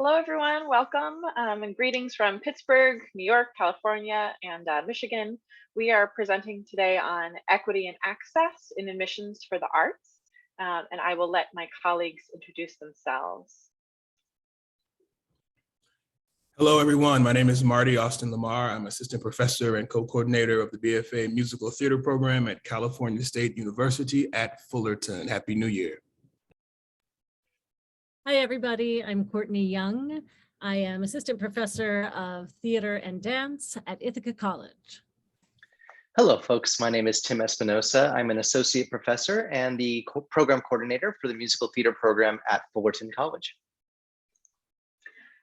Hello, everyone. Welcome and greetings from Pittsburgh, New York, California, and Michigan. We are presenting today on equity and access in admissions for the arts, and I will let my colleagues introduce themselves. Hello, everyone. My name is Marty Lamar. I'm assistant professor and co-coordinator of the BFA Musical Theater Program at California State University at Fullerton. Happy New Year. Hi, everybody. I'm Courtney Young. I am assistant professor of theater and dance at Ithaca College. Hello, folks. My name is Tim Espinosa. I'm an associate professor and the program coordinator for the musical theater program at Fullerton College.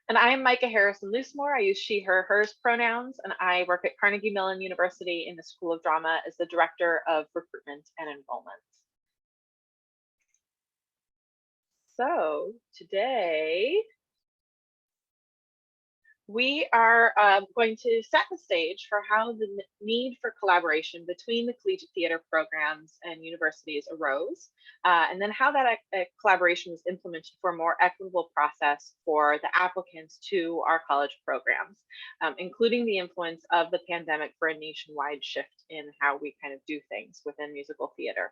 And I am Mica Loosemore. I use she, her, hers pronouns, and I work at Carnegie Mellon University in the School of Drama as the director of recruitment and enrollment. So today, we are going to set the stage for how the need for collaboration between the collegiate theater programs and universities arose, and then how that collaboration was implemented for a more equitable process for the applicants to our college programs, including the influence of the pandemic for a nationwide shift in how we kind of do things within musical theater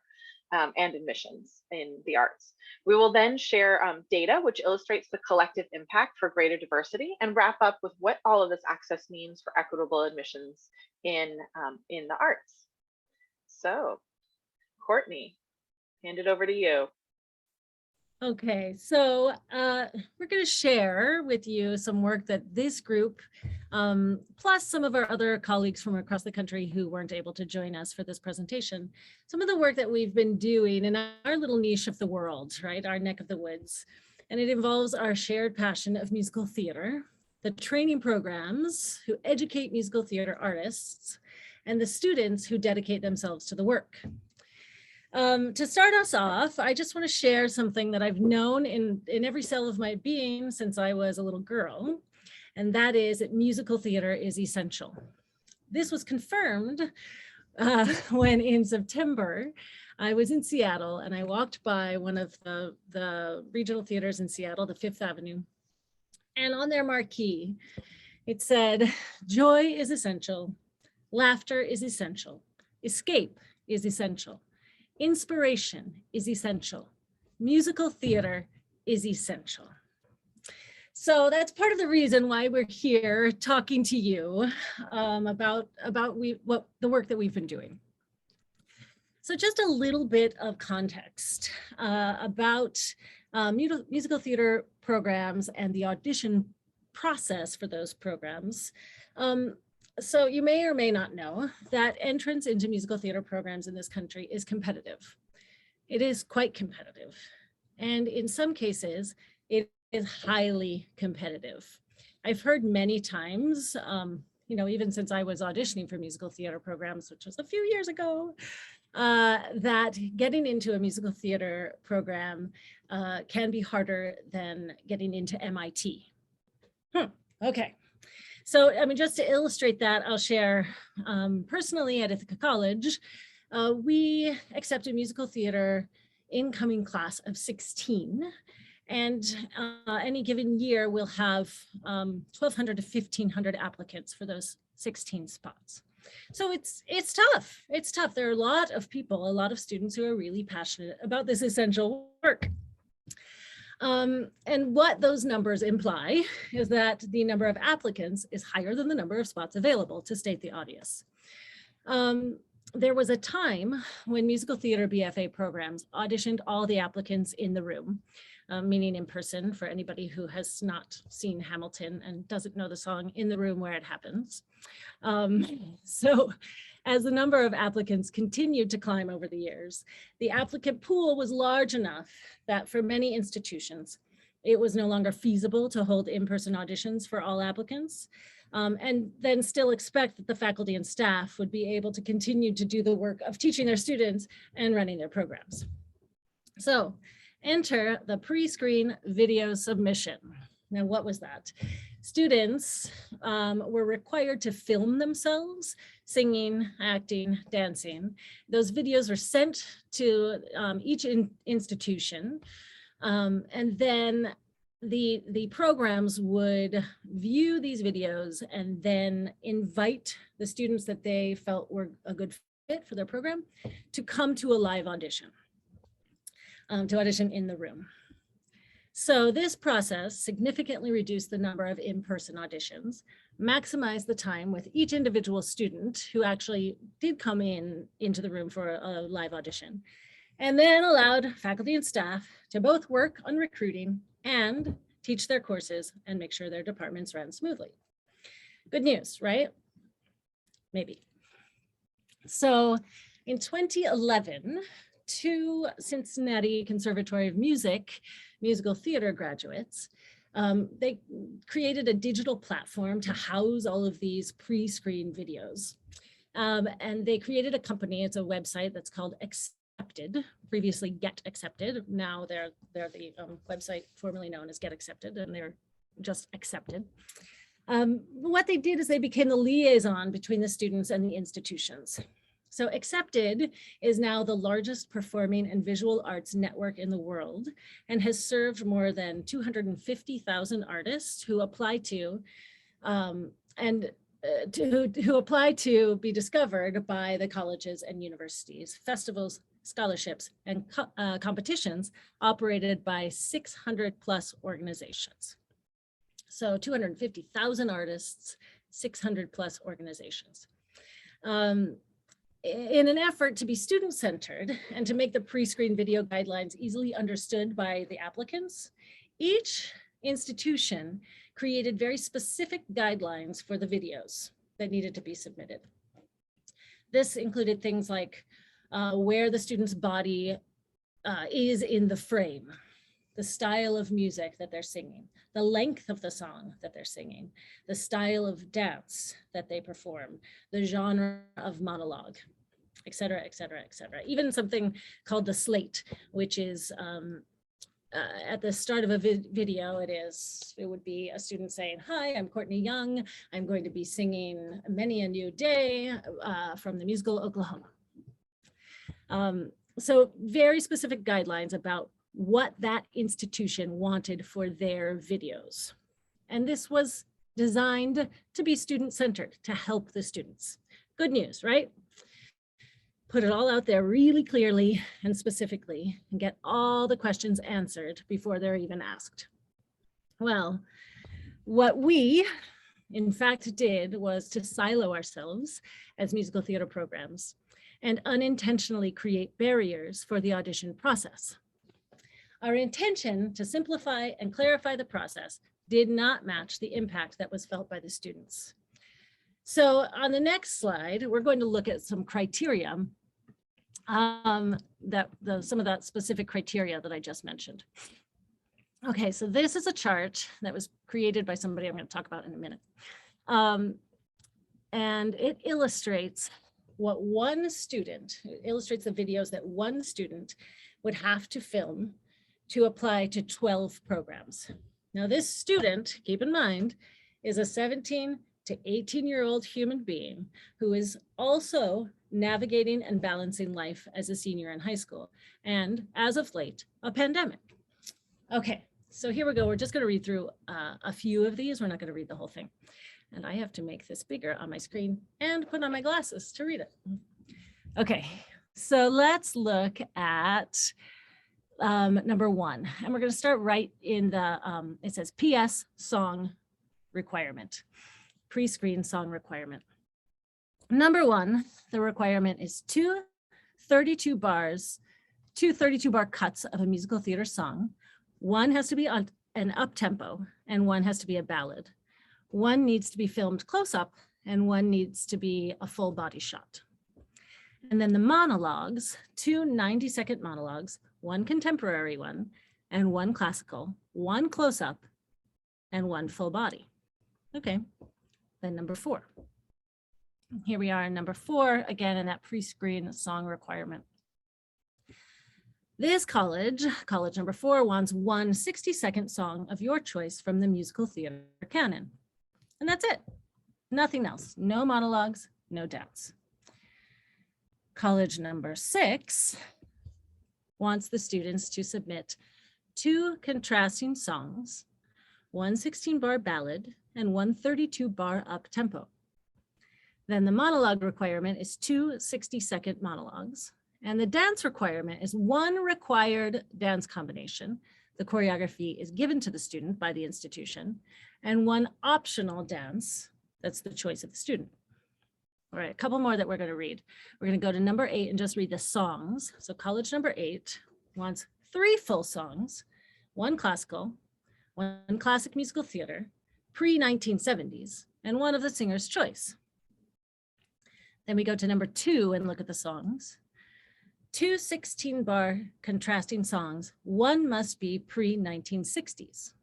and admissions in the arts. We will then share data which illustrates the collective impact for greater diversity and wrap up with what all of this access means for equitable admissions in the arts. So, Courtney, hand it over to you. Okay, so we're going to share with you some work that this group, plus some of our other colleagues from across the country who weren't able to join us for this presentation, some of the work that we've been doing in our little niche of the world, right, our neck of the woods. And it involves our shared passion of musical theater, the training programs who educate musical theater artists, and the students who dedicate themselves to the work. To start us off, I just want to share something that I've known in every cell of my being since I was a little girl, and that is that musical theater is essential. This was confirmed when in September, I was in Seattle and I walked by one of the regional theaters in Seattle, the Fifth Avenue, and on their marquee, it said, "Joy is essential, laughter is essential, escape is essential. Inspiration is essential. Musical theater is essential." So that's part of the reason why we're here talking to you about the work that we've been doing. So just a little bit of context about musical theater programs and the audition process for those programs. So you may or may not know that entrance into musical theater programs in this country is competitive. It is quite competitive. And in some cases, it is highly competitive. I've heard many times, even since I was auditioning for musical theater programs, which was a few years ago, that getting into a musical theater program can be harder than getting into MIT. Okay. So, just to illustrate that, I'll share personally at Ithaca College, we accepted musical theater incoming class of 16. And any given year, we'll have 1,200 to 1,500 applicants for those 16 spots. So it's tough. It's tough. There are a lot of people, a lot of students who are really passionate about this essential work. And what those numbers imply is that the number of applicants is higher than the number of spots available, to state the obvious. There was a time when musical theater BFA programs auditioned all the applicants in the room, meaning in person for anybody who has not seen Hamilton and doesn't know the song In the Room Where It Happens. So as the number of applicants continued to climb over the years, the applicant pool was large enough that for many institutions, it was no longer feasible to hold in-person auditions for all applicants, and then still expect that the faculty and staff would be able to continue to do the work of teaching their students and running their programs. So enter the pre-screen video submission. Now, what was that? Students were required to film themselves singing, acting, dancing. Those videos were sent to each institution, and then the programs would view these videos and then invite the students that they felt were a good fit for their program to come to a live audition, to audition in the room. So this process significantly reduced the number of in-person auditions, maximized the time with each individual student who actually did come into the room for a live audition, and then allowed faculty and staff to both work on recruiting and teach their courses and make sure their departments ran smoothly. Good news, right? Maybe. So in 2011, two Cincinnati Conservatory of Musical Theater graduates, they created a digital platform to house all of these pre-screened videos. And they created a company, it's a website that's called Accepted, previously Get Accepted. Now they're the website formerly known as Get Accepted, and they're just Accepted. What they did is they became the liaison between the students and the institutions. So Accepted is now the largest performing and visual arts network in the world and has served more than 250,000 artists who apply to who apply to be discovered by the colleges and universities, festivals, scholarships, and competitions operated by 600 plus organizations. So 250,000 artists, 600 plus organizations. In an effort to be student-centered and to make the pre-screen video guidelines easily understood by the applicants, each institution created very specific guidelines for the videos that needed to be submitted. This included things like where the student's body is in the frame, the style of music that they're singing, the length of the song that they're singing, the style of dance that they perform, the genre of monologue, et cetera, et cetera, et cetera. Even something called the slate, which is at the start of a video, it would be a student saying, "Hi, I'm Courtney Young. I'm going to be singing Many a New Day from the musical Oklahoma." So very specific guidelines about what that institution wanted for their videos. And this was designed to be student-centered, to help the students. Good news, right? Put it all out there really clearly and specifically and get all the questions answered before they're even asked. Well, what we in fact did was to silo ourselves as musical theater programs and unintentionally create barriers for the audition process. Our intention to simplify and clarify the process did not match the impact that was felt by the students. So on the next slide, we're going to look at some criteria, some of that specific criteria that I just mentioned. Okay, so this is a chart that was created by somebody I'm going to talk about in a minute. And it illustrates what one student, it illustrates the videos that one student would have to film to apply to 12 programs. Now this student, keep in mind, is a 17 to 18-year-old human being who is also navigating and balancing life as a senior in high school, and as of late, a pandemic. Okay, so here we go. We're just going to read through a few of these. We're not going to read the whole thing. And I have to make this bigger on my screen and put on my glasses to read it. Okay, so let's look at number one. And we're going to start right in the, it says PS song requirement, pre-screen song requirement. Number one, the requirement is two 32-bar cuts of a musical theater song. One has to be on an up-tempo and one has to be a ballad. One needs to be filmed close up and one needs to be a full body shot. And then the monologues, two 90-second monologues, one contemporary one and one classical, one close up and one full body. Okay, then number four. Here we are in number four, again in that pre-screen song requirement. This college number four, wants one 60-second song of your choice from the musical theater canon. And that's it, nothing else, no monologues, no dance. College number six wants the students to submit two contrasting songs one 16-bar ballad, and one 32-bar up-tempo. Then the monologue requirement is two 60-second monologues, and the dance requirement is one required dance combination. The choreography is given to the student by the institution, and one optional dance that's the choice of the student. All right, a couple more that we're going to read. We're going to go to number 8 and just read the songs. So college number 8 wants 3 full songs, 1 classical, 1 classic musical theater, pre-1970s, and 1 of the singer's choice. Then we go to number 2 and look at the songs. 2 16-bar contrasting songs, 1 must be pre-1960s.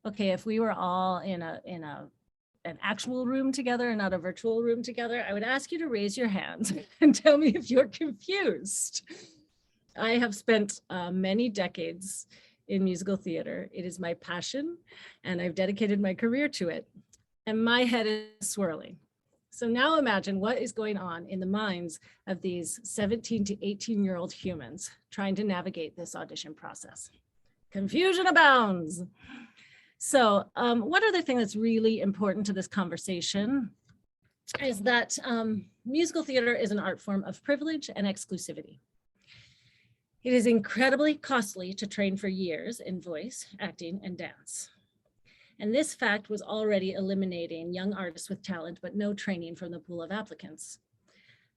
Okay, if we were all in an actual room together and not a virtual room together, I would ask you to raise your hands and tell me if you're confused. I have spent many decades in musical theater. It is my passion, and I've dedicated my career to it, and my head is swirling. So now imagine what is going on in the minds of these 17 to 18-year-old humans trying to navigate this audition process. Confusion abounds. So one other thing that's really important to this conversation is that musical theater is an art form of privilege and exclusivity. It is incredibly costly to train for years in voice, acting, and dance. And this fact was already eliminating young artists with talent, but no training from the pool of applicants.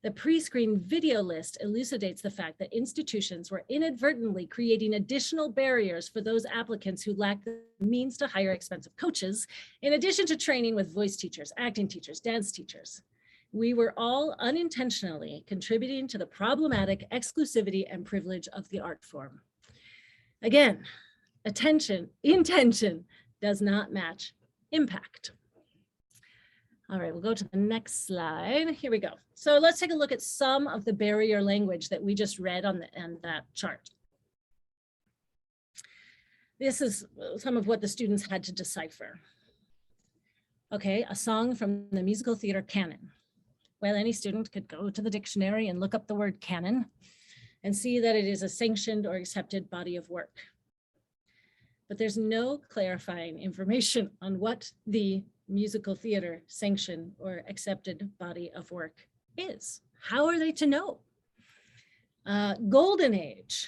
The pre-screen video list elucidates the fact that institutions were inadvertently creating additional barriers for those applicants who lacked the means to hire expensive coaches, in addition to training with voice teachers, acting teachers, dance teachers. We were all unintentionally contributing to the problematic exclusivity and privilege of the art form. Again, intention does not match impact. All right, we'll go to the next slide. Here we go. So let's take a look at some of the barrier language that we just read on that chart. This is some of what the students had to decipher. Okay, a song from the musical theater canon. Well, any student could go to the dictionary and look up the word canon and see that it is a sanctioned or accepted body of work. But there's no clarifying information on what the musical theater sanctioned or accepted body of work is. How are they to know? Golden age.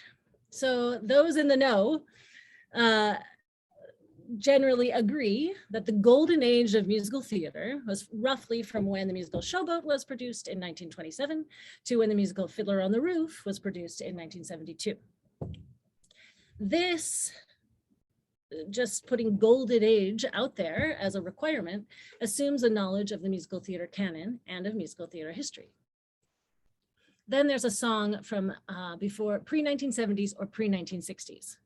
So those in the know generally agree that the golden age of musical theater was roughly from when the musical Showboat was produced in 1927 to when the musical Fiddler on the Roof was produced in 1972. This, just putting golden age out there as a requirement, assumes a knowledge of the musical theater canon and of musical theater history. Then there's a song from before pre-1970s or pre-1960s.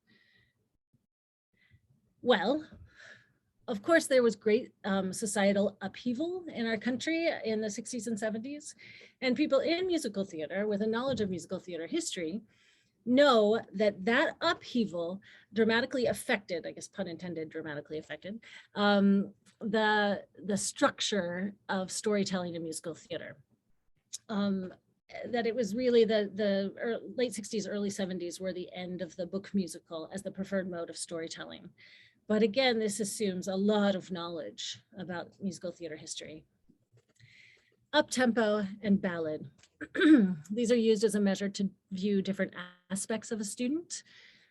Well, of course, there was great societal upheaval in our country in the 60s and 70s, and people in musical theater with a knowledge of musical theater history know that that upheaval dramatically affected, I guess pun intended, dramatically affected, the structure of storytelling in musical theater. That it was really the late 60s, early 70s were the end of the book musical as the preferred mode of storytelling. But again, this assumes a lot of knowledge about musical theater history. Up-tempo and ballad. These are used as a measure to view different aspects of a student,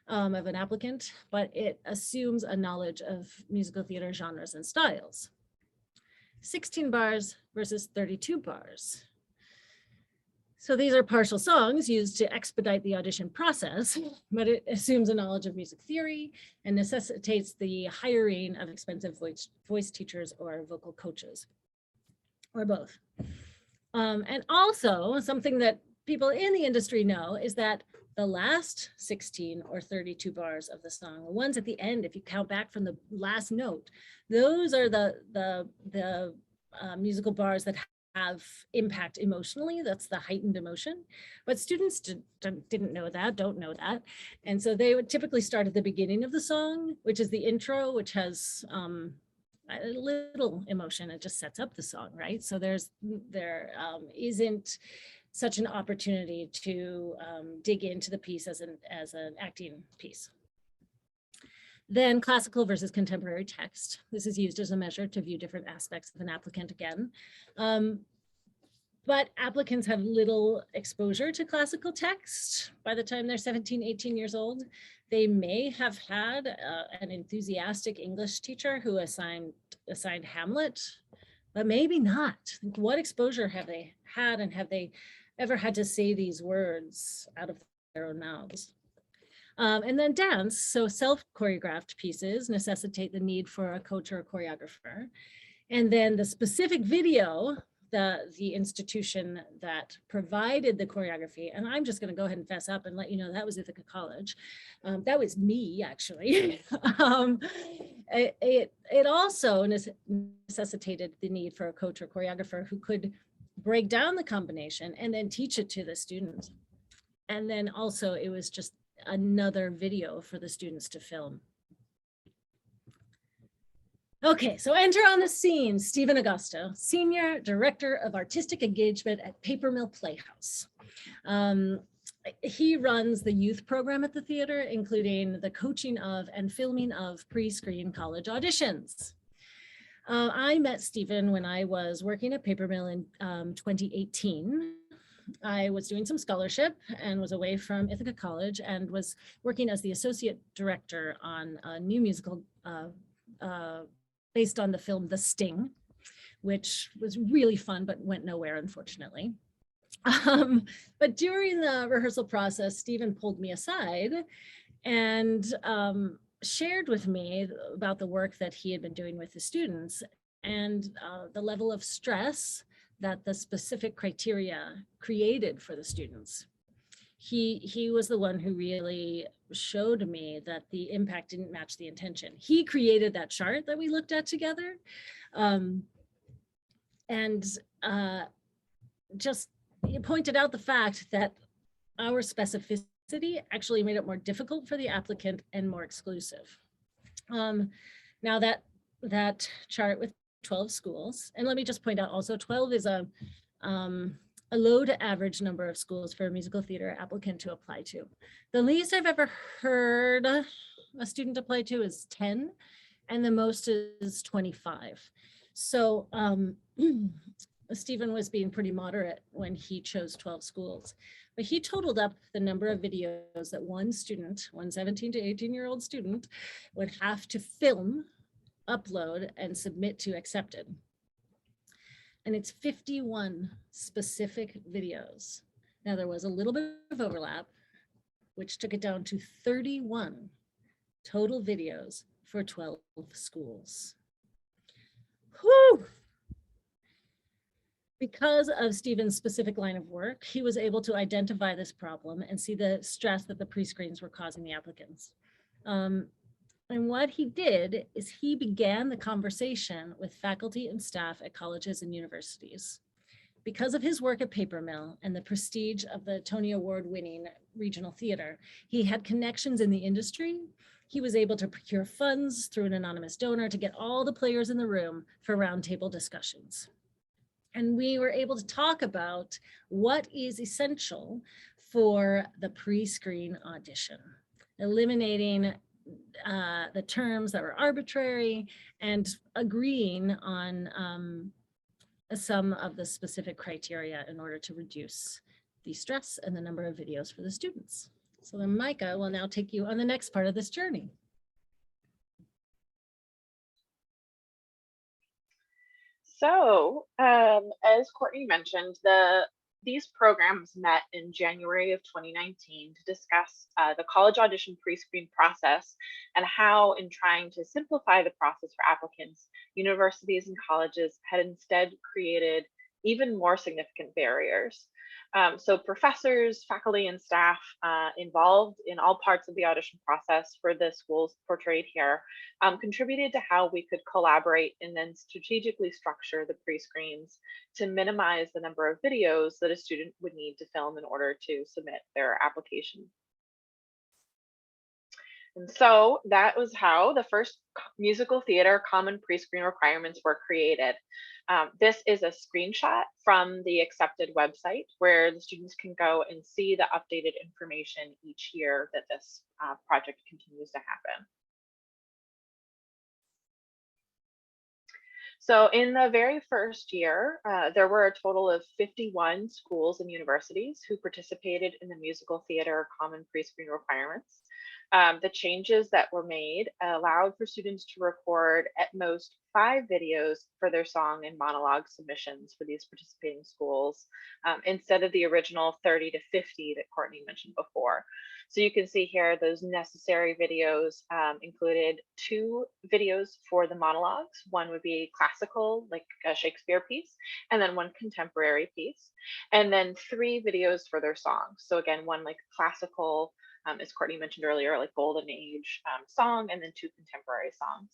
of an applicant, but it assumes a knowledge of musical theater genres and styles. 16 bars versus 32 bars. So these are partial songs used to expedite the audition process, but it assumes a knowledge of music theory and necessitates the hiring of expensive voice teachers or vocal coaches, or both. And also something that people in the industry know is that the last 16 or 32 bars of the song, the ones at the end, if you count back from the last note, those are the musical bars that have impact emotionally. That's the heightened emotion. But students didn't know that, don't know that. And so they would typically start at the beginning of the song, which is the intro, which has a little emotion. It just sets up the song, right? So there isn't such an opportunity to dig into the piece as an acting piece. Then classical versus contemporary text. This is used as a measure to view different aspects of an applicant again. But applicants have little exposure to classical text by the time they're 17, 18 years old. They may have had an enthusiastic English teacher who assigned Hamlet, but maybe not. What exposure have they had, and have they ever had to say these words out of their own mouths? And then dance, so self-choreographed pieces necessitate the need for a coach or a choreographer. And then the specific video, the institution that provided the choreography, and I'm just going to go ahead and fess up and let you know that was Ithaca College. That was me, actually. It also necessitated the need for a coach or choreographer who could break down the combination and then teach it to the students. And then also it was just another video for the students to film. Okay, so enter on the scene, Stephen Augusto, Senior Director of Artistic Engagement at Paper Mill Playhouse. He runs the youth program at the theater, including the coaching of and filming of pre-screen college auditions. I met Stephen when I was working at Paper Mill in 2018. I was doing some scholarship and was away from Ithaca College and was working as the associate director on a new musical based on the film The Sting, which was really fun, but went nowhere, unfortunately. But during the rehearsal process, Stephen pulled me aside and shared with me about the work that he had been doing with the students and the level of stress that the specific criteria created for the students. He was the one who really showed me that the impact didn't match the intention. He created that chart that we looked at together. Just pointed out the fact that our specificity actually made it more difficult for the applicant and more exclusive. Now that chart with 12 schools, and let me just point out also 12 is a low to average number of schools for a musical theater applicant to apply to. The least I've ever heard a student apply to is 10, and the most is 25. So Stephen was being pretty moderate when he chose 12 schools, but he totaled up the number of videos that one student, one 17 to 18-year-old student, would have to film, upload, and submit to Accepted. And it's 51 specific videos. Now there was a little bit of overlap, which took it down to 31 total videos for 12 schools. Whew. Because of Stephen's specific line of work, he was able to identify this problem and see the stress that the pre-screens were causing the applicants. And what he did is he began the conversation with faculty and staff at colleges and universities. Because of his work at Paper Mill and the prestige of the Tony Award-winning regional theater, he had connections in the industry. He was able to procure funds through an anonymous donor to get all the players in the room for roundtable discussions. And we were able to talk about what is essential for the pre-screen audition, eliminating the terms that were arbitrary and agreeing on some of the specific criteria in order to reduce the stress and the number of videos for the students. So then Mica will now take you on the next part of this journey. So as Courtney mentioned, these programs met in January of 2019 to discuss the college audition pre-screen process and how, in trying to simplify the process for applicants, universities and colleges had instead created even more significant barriers. So professors, faculty, and staff involved in all parts of the audition process for the schools portrayed here contributed to how we could collaborate and then strategically structure the pre-screens to minimize the number of videos that a student would need to film in order to submit their application. And so that was how the first musical theater common prescreen requirements were created. This is a screenshot from the Accepted website where the students can go and see the updated information each year that this project continues to happen. So in the very first year, there were a total of 51 schools and universities who participated in the Musical Theatre Common Prescreen requirements. The changes that were made allowed for students to record at most 5 videos for their song and monologue submissions for these participating schools, instead of the original 30 to 50 that Courtney mentioned before. So you can see here those necessary videos included 2 videos for the monologues. One would be classical, like a Shakespeare piece, and then 1 contemporary piece, and then 3 videos for their songs. So again, 1 like classical, as Courtney mentioned earlier, like Golden Age song, and then 2 contemporary songs.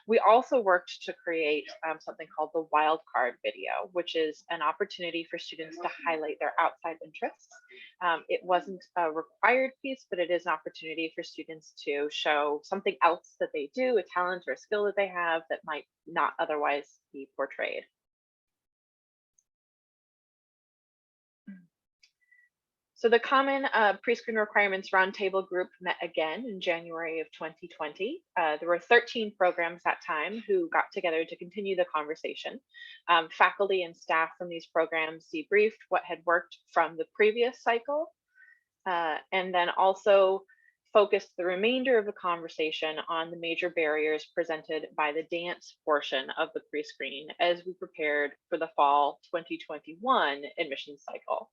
We also worked to create something called the wildcard video, which is an opportunity for students to highlight their outside interests. It wasn't a required piece, but it is an opportunity for students to show something else that they do, a talent or a skill that they have that might not otherwise be portrayed. So the Common Prescreen Requirements Roundtable group met again in January of 2020. There were 13 programs that time who got together to continue the conversation. Faculty and staff from these programs debriefed what had worked from the previous cycle, and then also focused the remainder of the conversation on the major barriers presented by the dance portion of the prescreen as we prepared for the fall 2021 admission cycle.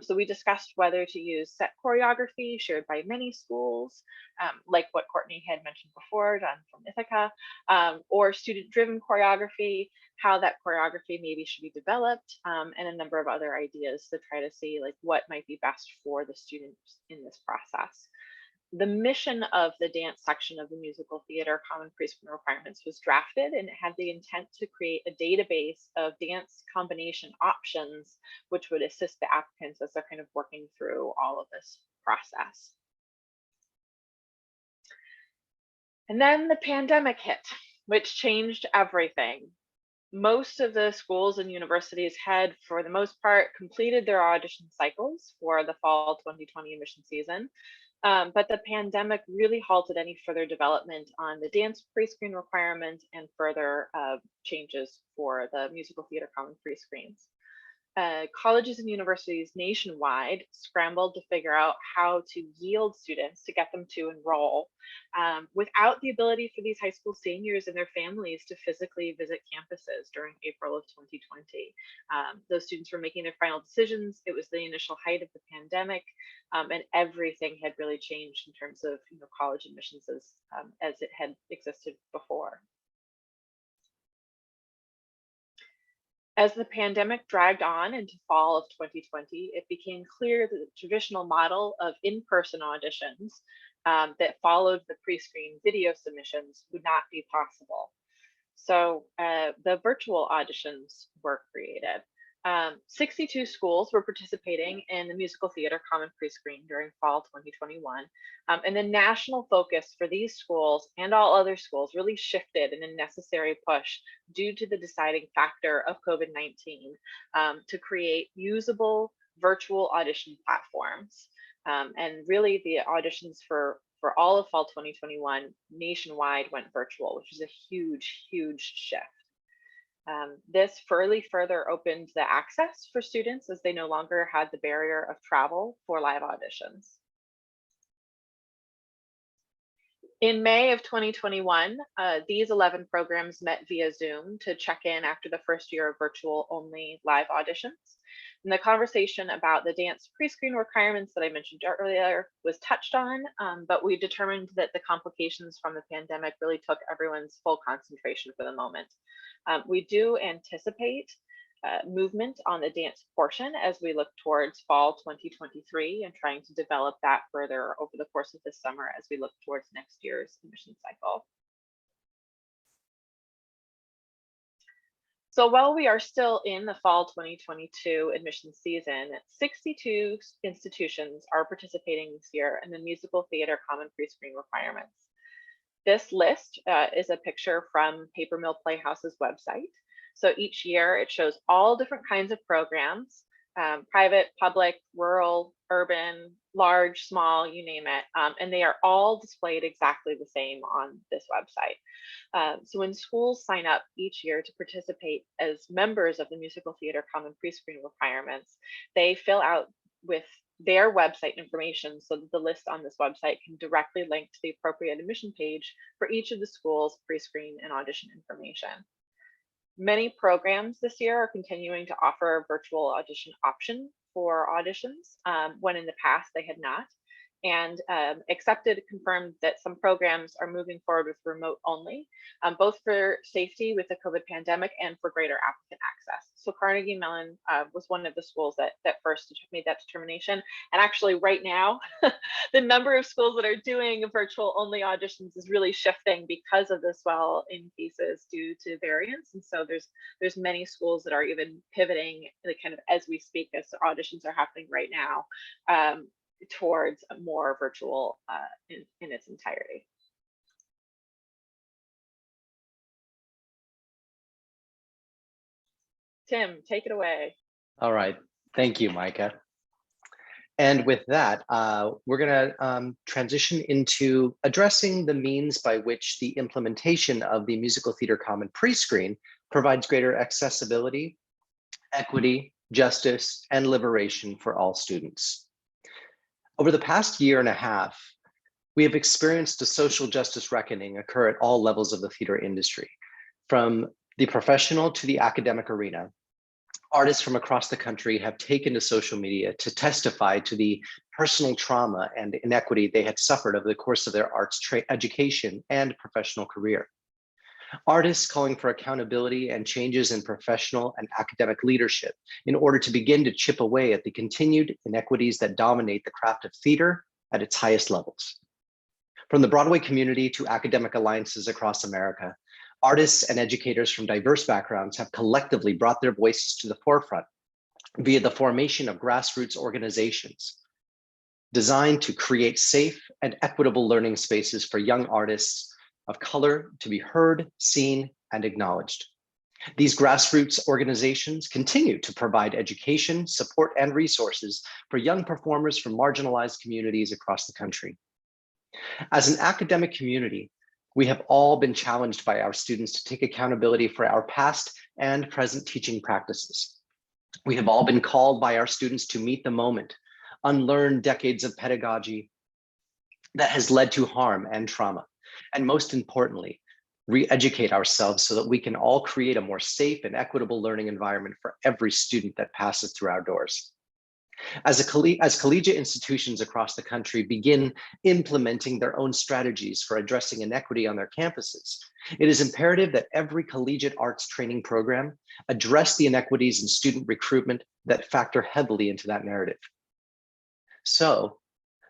So we discussed whether to use set choreography shared by many schools, like what Courtney had mentioned before, done from Ithaca, or student-driven choreography, how that choreography maybe should be developed, and a number of other ideas to try to see like what might be best for the students in this process. The mission of the dance section of the Musical Theatre Common Prescreen Requirements was drafted, and it had the intent to create a database of dance combination options, which would assist the applicants as they're kind of working through all of this process. And then the pandemic hit, which changed everything. Most of the schools and universities had, for the most part, completed their audition cycles for the fall 2020 admission season. But the pandemic really halted any further development on the dance prescreen requirement and further changes for the Musical Theatre Common Prescreens. Colleges and universities nationwide scrambled to figure out how to yield students to get them to enroll without the ability for these high school seniors and their families to physically visit campuses during April of 2020. Those students were making their final decisions. It was the initial height of the pandemic, and everything had really changed in terms of college admissions as it had existed before. As the pandemic dragged on into fall of 2020, it became clear that the traditional model of in-person auditions that followed the pre-screen video submissions would not be possible. So the virtual auditions were created. 62 schools were participating in the Musical Theatre Common Prescreen during fall 2021. And the national focus for these schools and all other schools really shifted in a necessary push due to the deciding factor of COVID-19 to create usable virtual audition platforms. And really the auditions for all of fall 2021 nationwide went virtual, which is a huge, huge shift. This further opened the access for students as they no longer had the barrier of travel for live auditions. In May of 2021, these 11 programs met via Zoom to check in after the first year of virtual only live auditions. And the conversation about the dance pre-screen requirements that I mentioned earlier was touched on, but we determined that the complications from the pandemic really took everyone's full concentration for the moment. We do anticipate movement on the dance portion as we look towards fall 2023 and trying to develop that further over the course of this summer as we look towards next year's admission cycle. So while we are still in the fall 2022 admission season, 62 institutions are participating this year in the Musical Theatre Common Prescreen requirements. This list is a picture from Paper Mill Playhouse's website. So each year it shows all different kinds of programs private, public, rural, urban, large, small, you name it. And they are all displayed exactly the same on this website. So when schools sign up each year to participate as members of the Musical Theatre Common Prescreen requirements, they fill out with their website information so that the list on this website can directly link to the appropriate admission page for each of the school's prescreen and audition information. Many programs this year are continuing to offer a virtual audition option for auditions when in the past they had not. And Accepted confirmed that some programs are moving forward with remote only, both for safety with the COVID pandemic and for greater applicant access. So Carnegie Mellon was one of the schools that first made that determination. And actually right now, the number of schools that are doing virtual only auditions is really shifting because of the swell in cases due to variants. And so there's many schools that are even pivoting, like kind of as we speak, as auditions are happening right now, towards more virtual in its entirety. Tim, take it away. All right, thank you, Mica. And with that, we're going to transition into addressing the means by which the implementation of the Musical Theatre Common Prescreen provides greater accessibility, equity, justice, and liberation for all students. Over the past year and a half, we have experienced a social justice reckoning occur at all levels of the theater industry, from the professional to the academic arena. Artists from across the country have taken to social media to testify to the personal trauma and inequity they had suffered over the course of their arts education and professional career. Artists calling for accountability and changes in professional and academic leadership in order to begin to chip away at the continued inequities that dominate the craft of theater at its highest levels. From the Broadway community to academic alliances across America, artists and educators from diverse backgrounds have collectively brought their voices to the forefront via the formation of grassroots organizations designed to create safe and equitable learning spaces for young artists of color to be heard, seen, and acknowledged. These grassroots organizations continue to provide education, support, and resources for young performers from marginalized communities across the country. As an academic community, we have all been challenged by our students to take accountability for our past and present teaching practices. We have all been called by our students to meet the moment, unlearn decades of pedagogy that has led to harm and trauma, and most importantly, re-educate ourselves so that we can all create a more safe and equitable learning environment for every student that passes through our doors. As collegiate institutions across the country begin implementing their own strategies for addressing inequity on their campuses, it is imperative that every collegiate arts training program address the inequities in student recruitment that factor heavily into that narrative. So,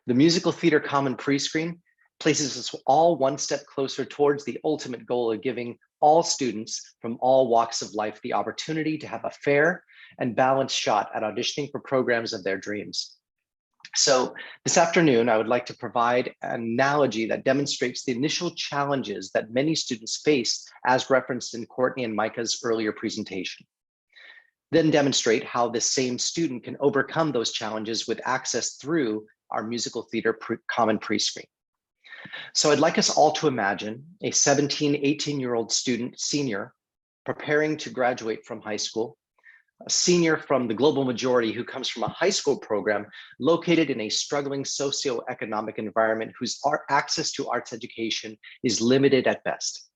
the Musical Theatre Common Prescreen places us all one step closer towards the ultimate goal of giving all students from all walks of life the opportunity to have a fair and balanced shot at auditioning for programs of their dreams. So this afternoon, I would like to provide an analogy that demonstrates the initial challenges that many students face, as referenced in Courtney and Mica's earlier presentation. Then demonstrate how this same student can overcome those challenges with access through our Musical Theatre Common Prescreen. So I'd like us all to imagine a 17, 18-year-old student, senior, preparing to graduate from high school, a senior from the global majority who comes from a high school program located in a struggling socioeconomic environment whose access to arts education is limited at best.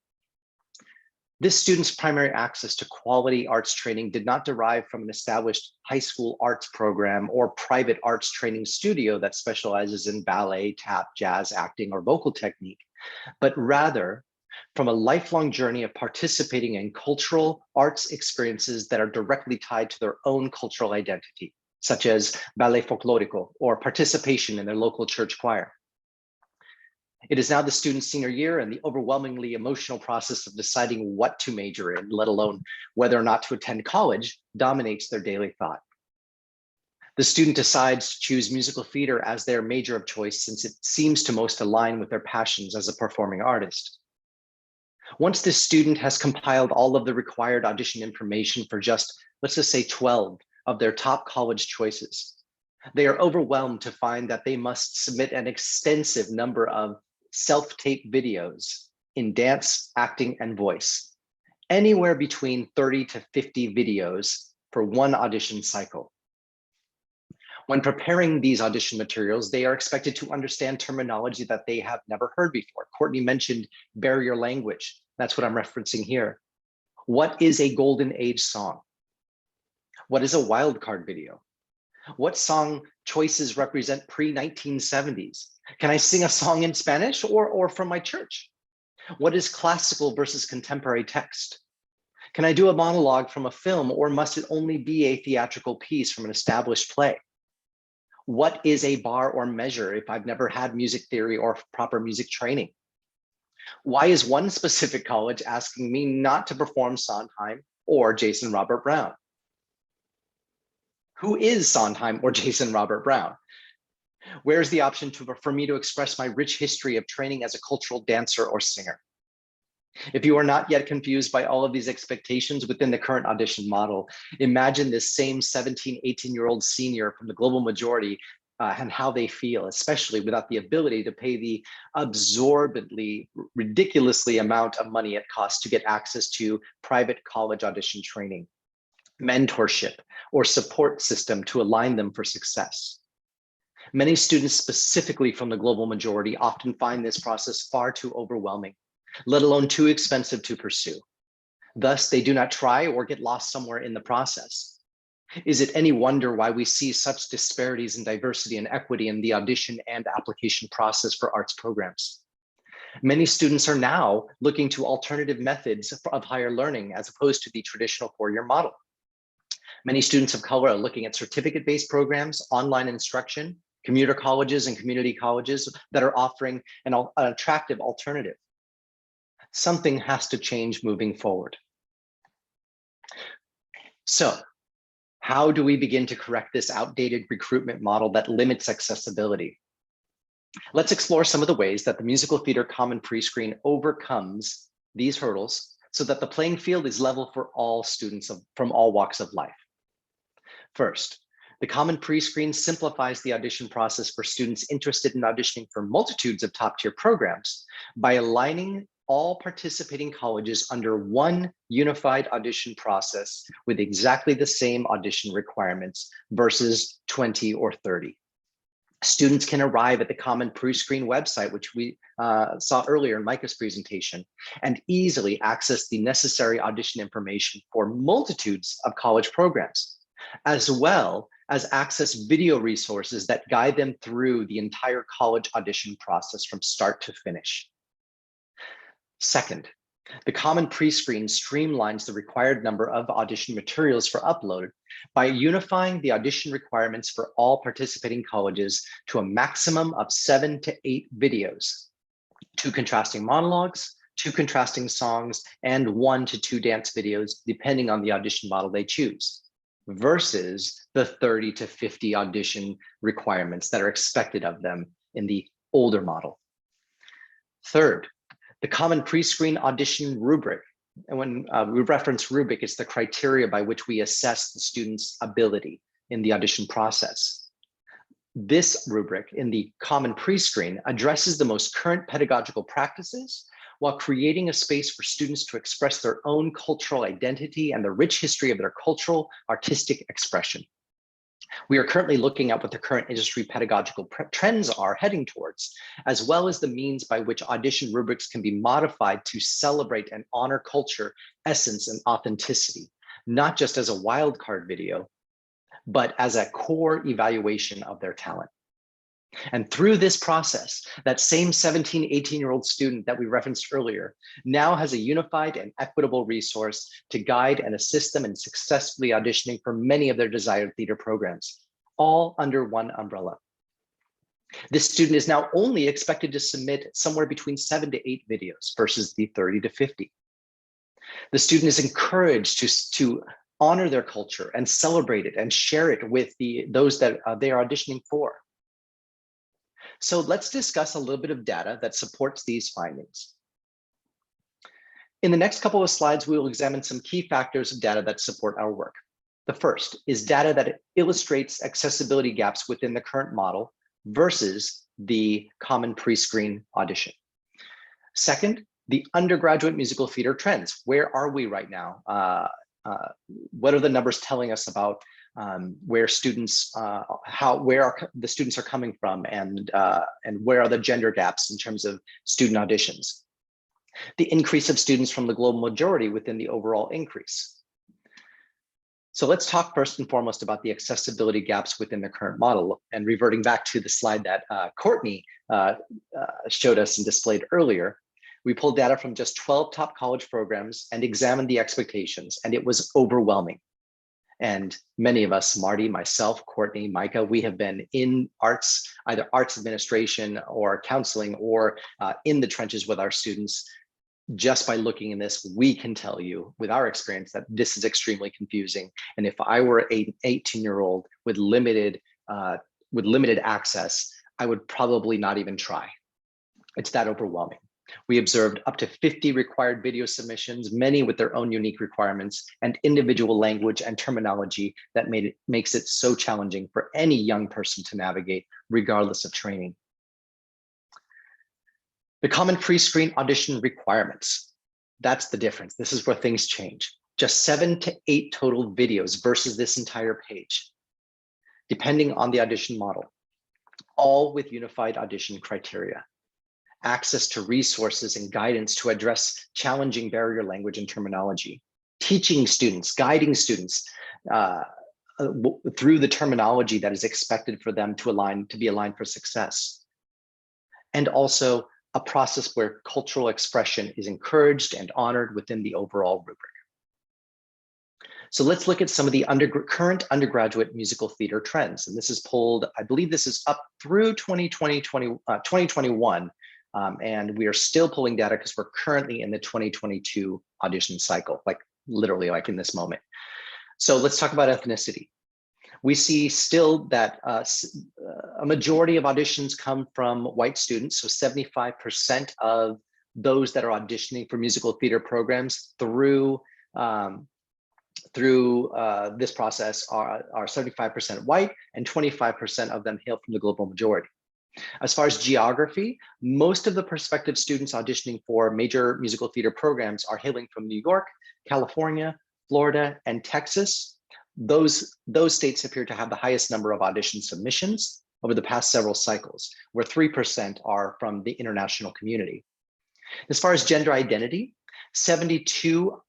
This student's primary access to quality arts training did not derive from an established high school arts program or private arts training studio that specializes in ballet, tap, jazz, acting, or vocal technique, but rather from a lifelong journey of participating in cultural arts experiences that are directly tied to their own cultural identity, such as ballet folklorico or participation in their local church choir. It is now the student's senior year, and the overwhelmingly emotional process of deciding what to major in, let alone whether or not to attend college, dominates their daily thought. The student decides to choose musical theater as their major of choice since it seems to most align with their passions as a performing artist. Once this student has compiled all of the required audition information for just, let's just say 12 of their top college choices. They are overwhelmed to find that they must submit an extensive number of self-tape videos in dance, acting, and voice, anywhere between 30 to 50 videos for one audition cycle. When preparing these audition materials, they are expected to understand terminology that they have never heard before. Courtney mentioned barrier language. That's what I'm referencing here. What is a golden age song? What is a wildcard video? What song choices represent pre-1970s? Can I sing a song in Spanish or from my church? What is classical versus contemporary text? Can I do a monologue from a film, or must it only be a theatrical piece from an established play? What is a bar or measure if I've never had music theory or proper music training? Why is one specific college asking me not to perform Sondheim or Jason Robert Brown? Who is Sondheim or Jason Robert Brown? Where's the option for me to express my rich history of training as a cultural dancer or singer? If you are not yet confused by all of these expectations within the current audition model, imagine this same 17, 18-year-old senior from the global majority and how they feel, especially without the ability to pay the absorbently, ridiculously amount of money it costs to get access to private college audition training, mentorship, or support system to align them for success. Many students, specifically from the global majority, often find this process far too overwhelming, let alone too expensive to pursue. Thus, they do not try or get lost somewhere in the process. Is it any wonder why we see such disparities in diversity and equity in the audition and application process for arts programs? Many students are now looking to alternative methods of higher learning as opposed to the traditional four-year model. Many students of color are looking at certificate-based programs, online instruction, commuter colleges and community colleges that are offering an attractive alternative. Something has to change moving forward. So, how do we begin to correct this outdated recruitment model that limits accessibility? Let's explore some of the ways that the Musical Theatre Common Prescreen overcomes these hurdles so that the playing field is level for all students from all walks of life. First, the Common Prescreen simplifies the audition process for students interested in auditioning for multitudes of top-tier programs by aligning all participating colleges under one unified audition process with exactly the same audition requirements versus 20 or 30. Students can arrive at the Common Prescreen website, which we saw earlier in Mica's presentation, and easily access the necessary audition information for multitudes of college programs, as well as access video resources that guide them through the entire college audition process from start to finish. Second, the Common Prescreen streamlines the required number of audition materials for upload by unifying the audition requirements for all participating colleges to a maximum of 7 to 8 videos, 2 contrasting monologues, 2 contrasting songs, and 1 to 2 dance videos, depending on the audition model they choose, versus the 30 to 50 audition requirements that are expected of them in the older model. Third, the Common Prescreen audition rubric. And when we reference rubric, it's the criteria by which we assess the student's ability in the audition process. This rubric in the Common Prescreen addresses the most current pedagogical practices while creating a space for students to express their own cultural identity and the rich history of their cultural artistic expression. We are currently looking at what the current industry pedagogical trends are heading towards, as well as the means by which audition rubrics can be modified to celebrate and honor culture, essence, and authenticity, not just as a wildcard video, but as a core evaluation of their talent. And through this process, that same 17, 18-year-old student that we referenced earlier now has a unified and equitable resource to guide and assist them in successfully auditioning for many of their desired theater programs, all under one umbrella. This student is now only expected to submit somewhere between 7 to 8 videos versus the 30 to 50. The student is encouraged to honor their culture and celebrate it and share it with those that they are auditioning for. So let's discuss a little bit of data that supports these findings. In the next couple of slides, we will examine some key factors of data that support our work. The first is data that illustrates accessibility gaps within the current model versus the Common Prescreen audition. Second, the undergraduate musical theater trends. Where are we right now? What are the numbers telling us about where students, the students are coming from, and where are the gender gaps in terms of student auditions? The increase of students from the global majority within the overall increase. So let's talk first and foremost about the accessibility gaps within the current model, and reverting back to the slide that Courtney showed us and displayed earlier. We pulled data from just 12 top college programs and examined the expectations, and it was overwhelming. And many of us, Marty, myself, Courtney, Mica, we have been in arts, either arts administration or counseling, or in the trenches with our students. Just by looking in this, we can tell you with our experience that this is extremely confusing. And if I were an 18-year-old with limited access, I would probably not even try. It's that overwhelming. We observed up to 50 required video submissions, many with their own unique requirements and individual language and terminology that makes it so challenging for any young person to navigate, regardless of training. The Common Prescreen audition requirements. That's the difference. This is where things change. Just 7 to 8 total videos versus this entire page, depending on the audition model, all with unified audition criteria. Access to resources and guidance to address challenging barrier language and terminology. Teaching students, guiding students through the terminology that is expected for them to be aligned for success. And also a process where cultural expression is encouraged and honored within the overall rubric. So let's look at some of the current undergraduate musical theater trends. And this is pulled, I believe this is up through 2021. And we are still pulling data because we're currently in the 2022 audition cycle, like literally like in this moment. So let's talk about ethnicity. We see still that a majority of auditions come from white students. So 75% of those that are auditioning for musical theater programs through this process are 75% white, and 25% of them hail from the global majority. As far as geography, most of the prospective students auditioning for major musical theater programs are hailing from New York, California, Florida, and Texas. Those states appear to have the highest number of audition submissions over the past several cycles, where 3% are from the international community. As far as gender identity, 72%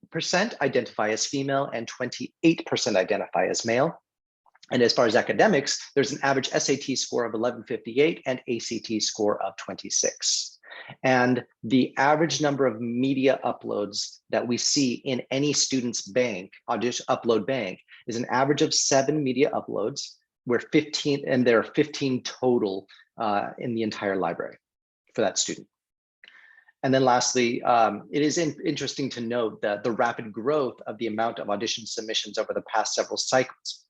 identify as female and 28% identify as male. And as far as academics, there's an average SAT score of 1158 and ACT score of 26. And the average number of media uploads that we see in any student's bank, audition upload bank, is an average of 7 media uploads, where 15, and there are 15 total in the entire library for that student. And then lastly, it is interesting to note that the rapid growth of the amount of audition submissions over the past several cycles.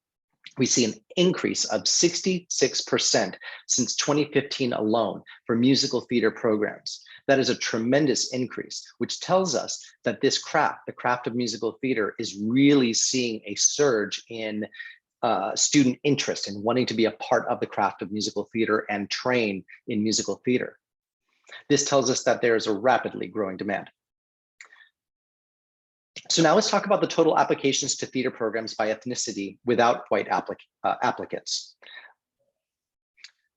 We see an increase of 66% since 2015 alone for musical theater programs. That is a tremendous increase, which tells us that this craft, the craft of musical theater, is really seeing a surge in student interest in wanting to be a part of the craft of musical theater and train in musical theater. This tells us that there is a rapidly growing demand. So now let's talk about the total applications to theater programs by ethnicity without white applicants.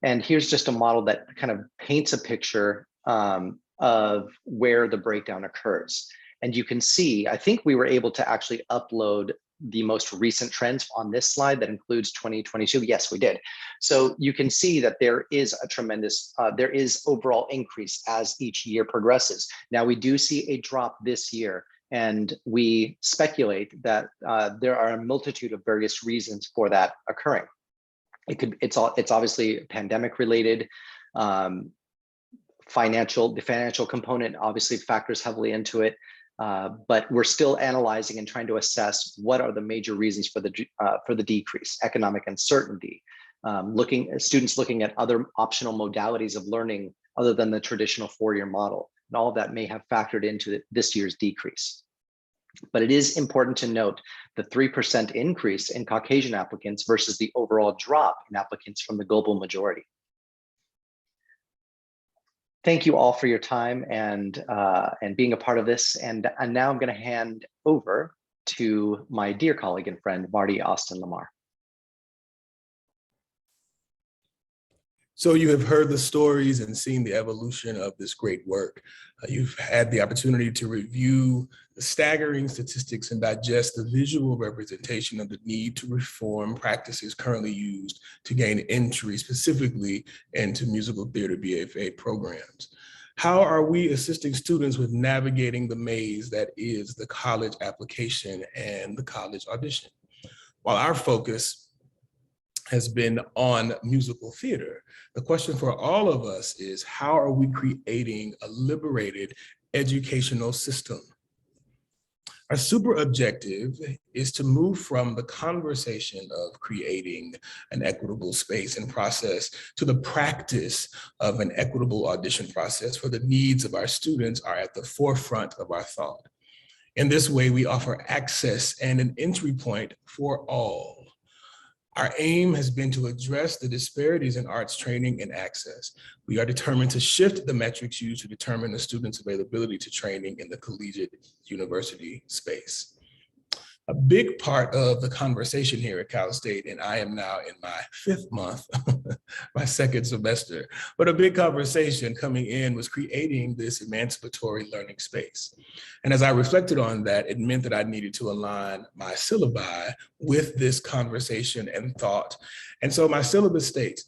And here's just a model that kind of paints a picture of where the breakdown occurs. And you can see, I think we were able to actually upload the most recent trends on this slide that includes 2022. Yes, we did. So you can see that there is a tremendous, there is overall increase as each year progresses. Now we do see a drop this year, and we speculate that there are a multitude of various reasons for that occurring. It's obviously pandemic related. The financial component obviously factors heavily into it. But we're still analyzing and trying to assess what are the major reasons for the decrease. Economic uncertainty, students looking at other optional modalities of learning other than the traditional 4-year model, and all of that may have factored into this year's decrease. But it is important to note the 3% increase in Caucasian applicants versus the overall drop in applicants from the global majority. Thank you all for your time and being a part of this. And now I'm going to hand over to my dear colleague and friend, Marty Austin Lamar. So you have heard the stories and seen the evolution of this great work. You've had the opportunity to review the staggering statistics and digest the visual representation of the need to reform practices currently used to gain entry specifically into musical theater BFA programs. How are we assisting students with navigating the maze that is the college application and the college audition? While our focus has been on musical theater, the question for all of us is, how are we creating a liberated educational system? Our super objective is to move from the conversation of creating an equitable space and process to the practice of an equitable audition process where the needs of our students are at the forefront of our thought. In this way, we offer access and an entry point for all. Our aim has been to address the disparities in arts training and access. We are determined to shift the metrics used to determine the students' availability to training in the collegiate university space. A big part of the conversation here at Cal State, and I am now in my 5th month, my 2nd semester, but a big conversation coming in was creating this emancipatory learning space. And as I reflected on that, it meant that I needed to align my syllabi with this conversation and thought. And so my syllabus states,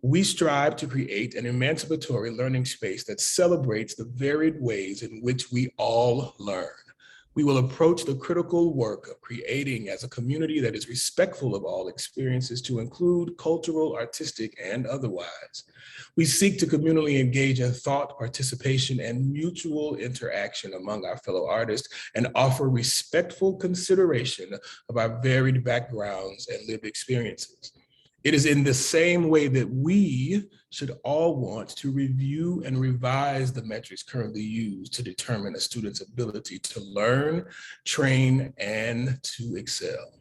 we strive to create an emancipatory learning space that celebrates the varied ways in which we all learn. We will approach the critical work of creating as a community that is respectful of all experiences to include cultural, artistic, and otherwise. We seek to communally engage in thought, participation, and mutual interaction among our fellow artists and offer respectful consideration of our varied backgrounds and lived experiences. It is in the same way that we should all want to review and revise the metrics currently used to determine a student's ability to learn, train, and to excel.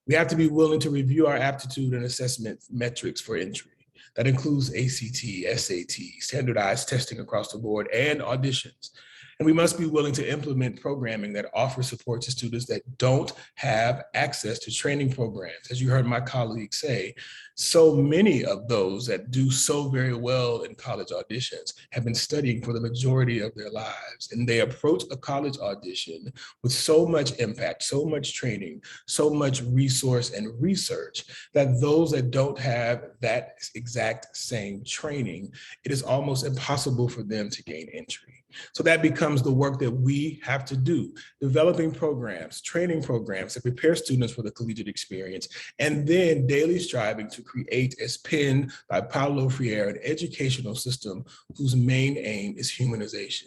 We have to be willing to review our aptitude and assessment metrics for entry. That includes ACT, SAT, standardized testing across the board, and auditions. And we must be willing to implement programming that offers support to students that don't have access to training programs. As you heard my colleague say, so many of those that do so very well in college auditions have been studying for the majority of their lives. And they approach a college audition with so much impact, so much training, so much resource and research that those that don't have that exact same training, it is almost impossible for them to gain entry. So that becomes the work that we have to do, developing programs, training programs that prepare students for the collegiate experience, and then daily striving to create, as penned by Paulo Freire, an educational system whose main aim is humanization.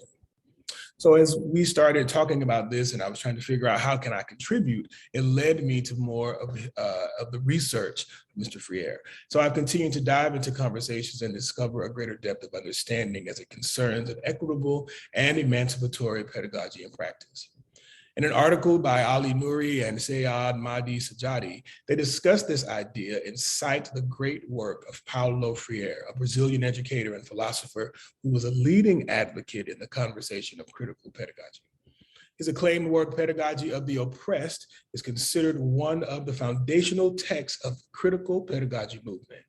So as we started talking about this and I was trying to figure out how can I contribute, it led me to more of the research of Mr. Freire. So I've continued to dive into conversations and discover a greater depth of understanding as it concerns an equitable and emancipatory pedagogy and practice. In an article by Ali Nouri and Sayed Mahdi Sajadi, they discuss this idea and cite the great work of Paulo Freire, a Brazilian educator and philosopher who was a leading advocate in the conversation of critical pedagogy. His acclaimed work, Pedagogy of the Oppressed, is considered one of the foundational texts of the critical pedagogy movement.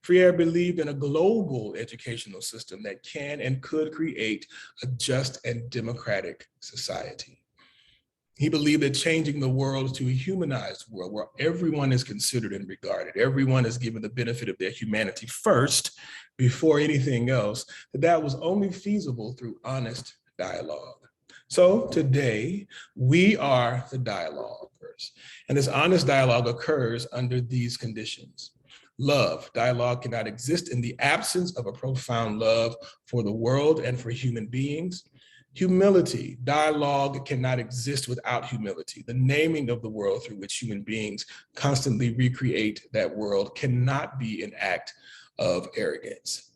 Freire believed in a global educational system that can and could create a just and democratic society. He believed that changing the world to a humanized world where everyone is considered and regarded, everyone is given the benefit of their humanity first before anything else, that was only feasible through honest dialogue. So today, we are the dialoguers, and this honest dialogue occurs under these conditions. Love, dialogue cannot exist in the absence of a profound love for the world and for human beings. Humility, dialogue cannot exist without humility. The naming of the world through which human beings constantly recreate that world cannot be an act of arrogance.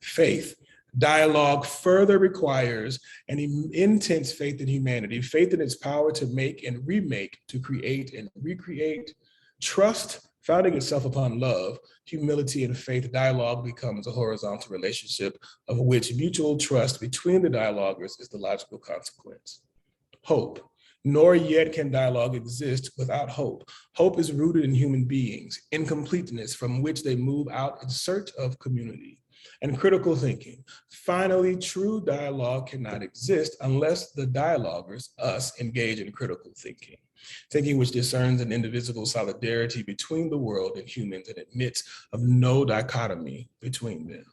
Faith, Dialogue further requires an intense faith in humanity, faith in its power to make and remake, to create and recreate, trust founding itself upon love, humility, and faith. Dialogue becomes a horizontal relationship of which mutual trust between the dialoguers is the logical consequence. Hope. Nor yet can dialogue exist without hope. Hope is rooted in human beings, incompleteness from which they move out in search of community. And critical thinking. Finally, true dialogue cannot exist unless the dialoguers, us, engage in critical thinking. Thinking which discerns an indivisible solidarity between the world and humans and admits of no dichotomy between them.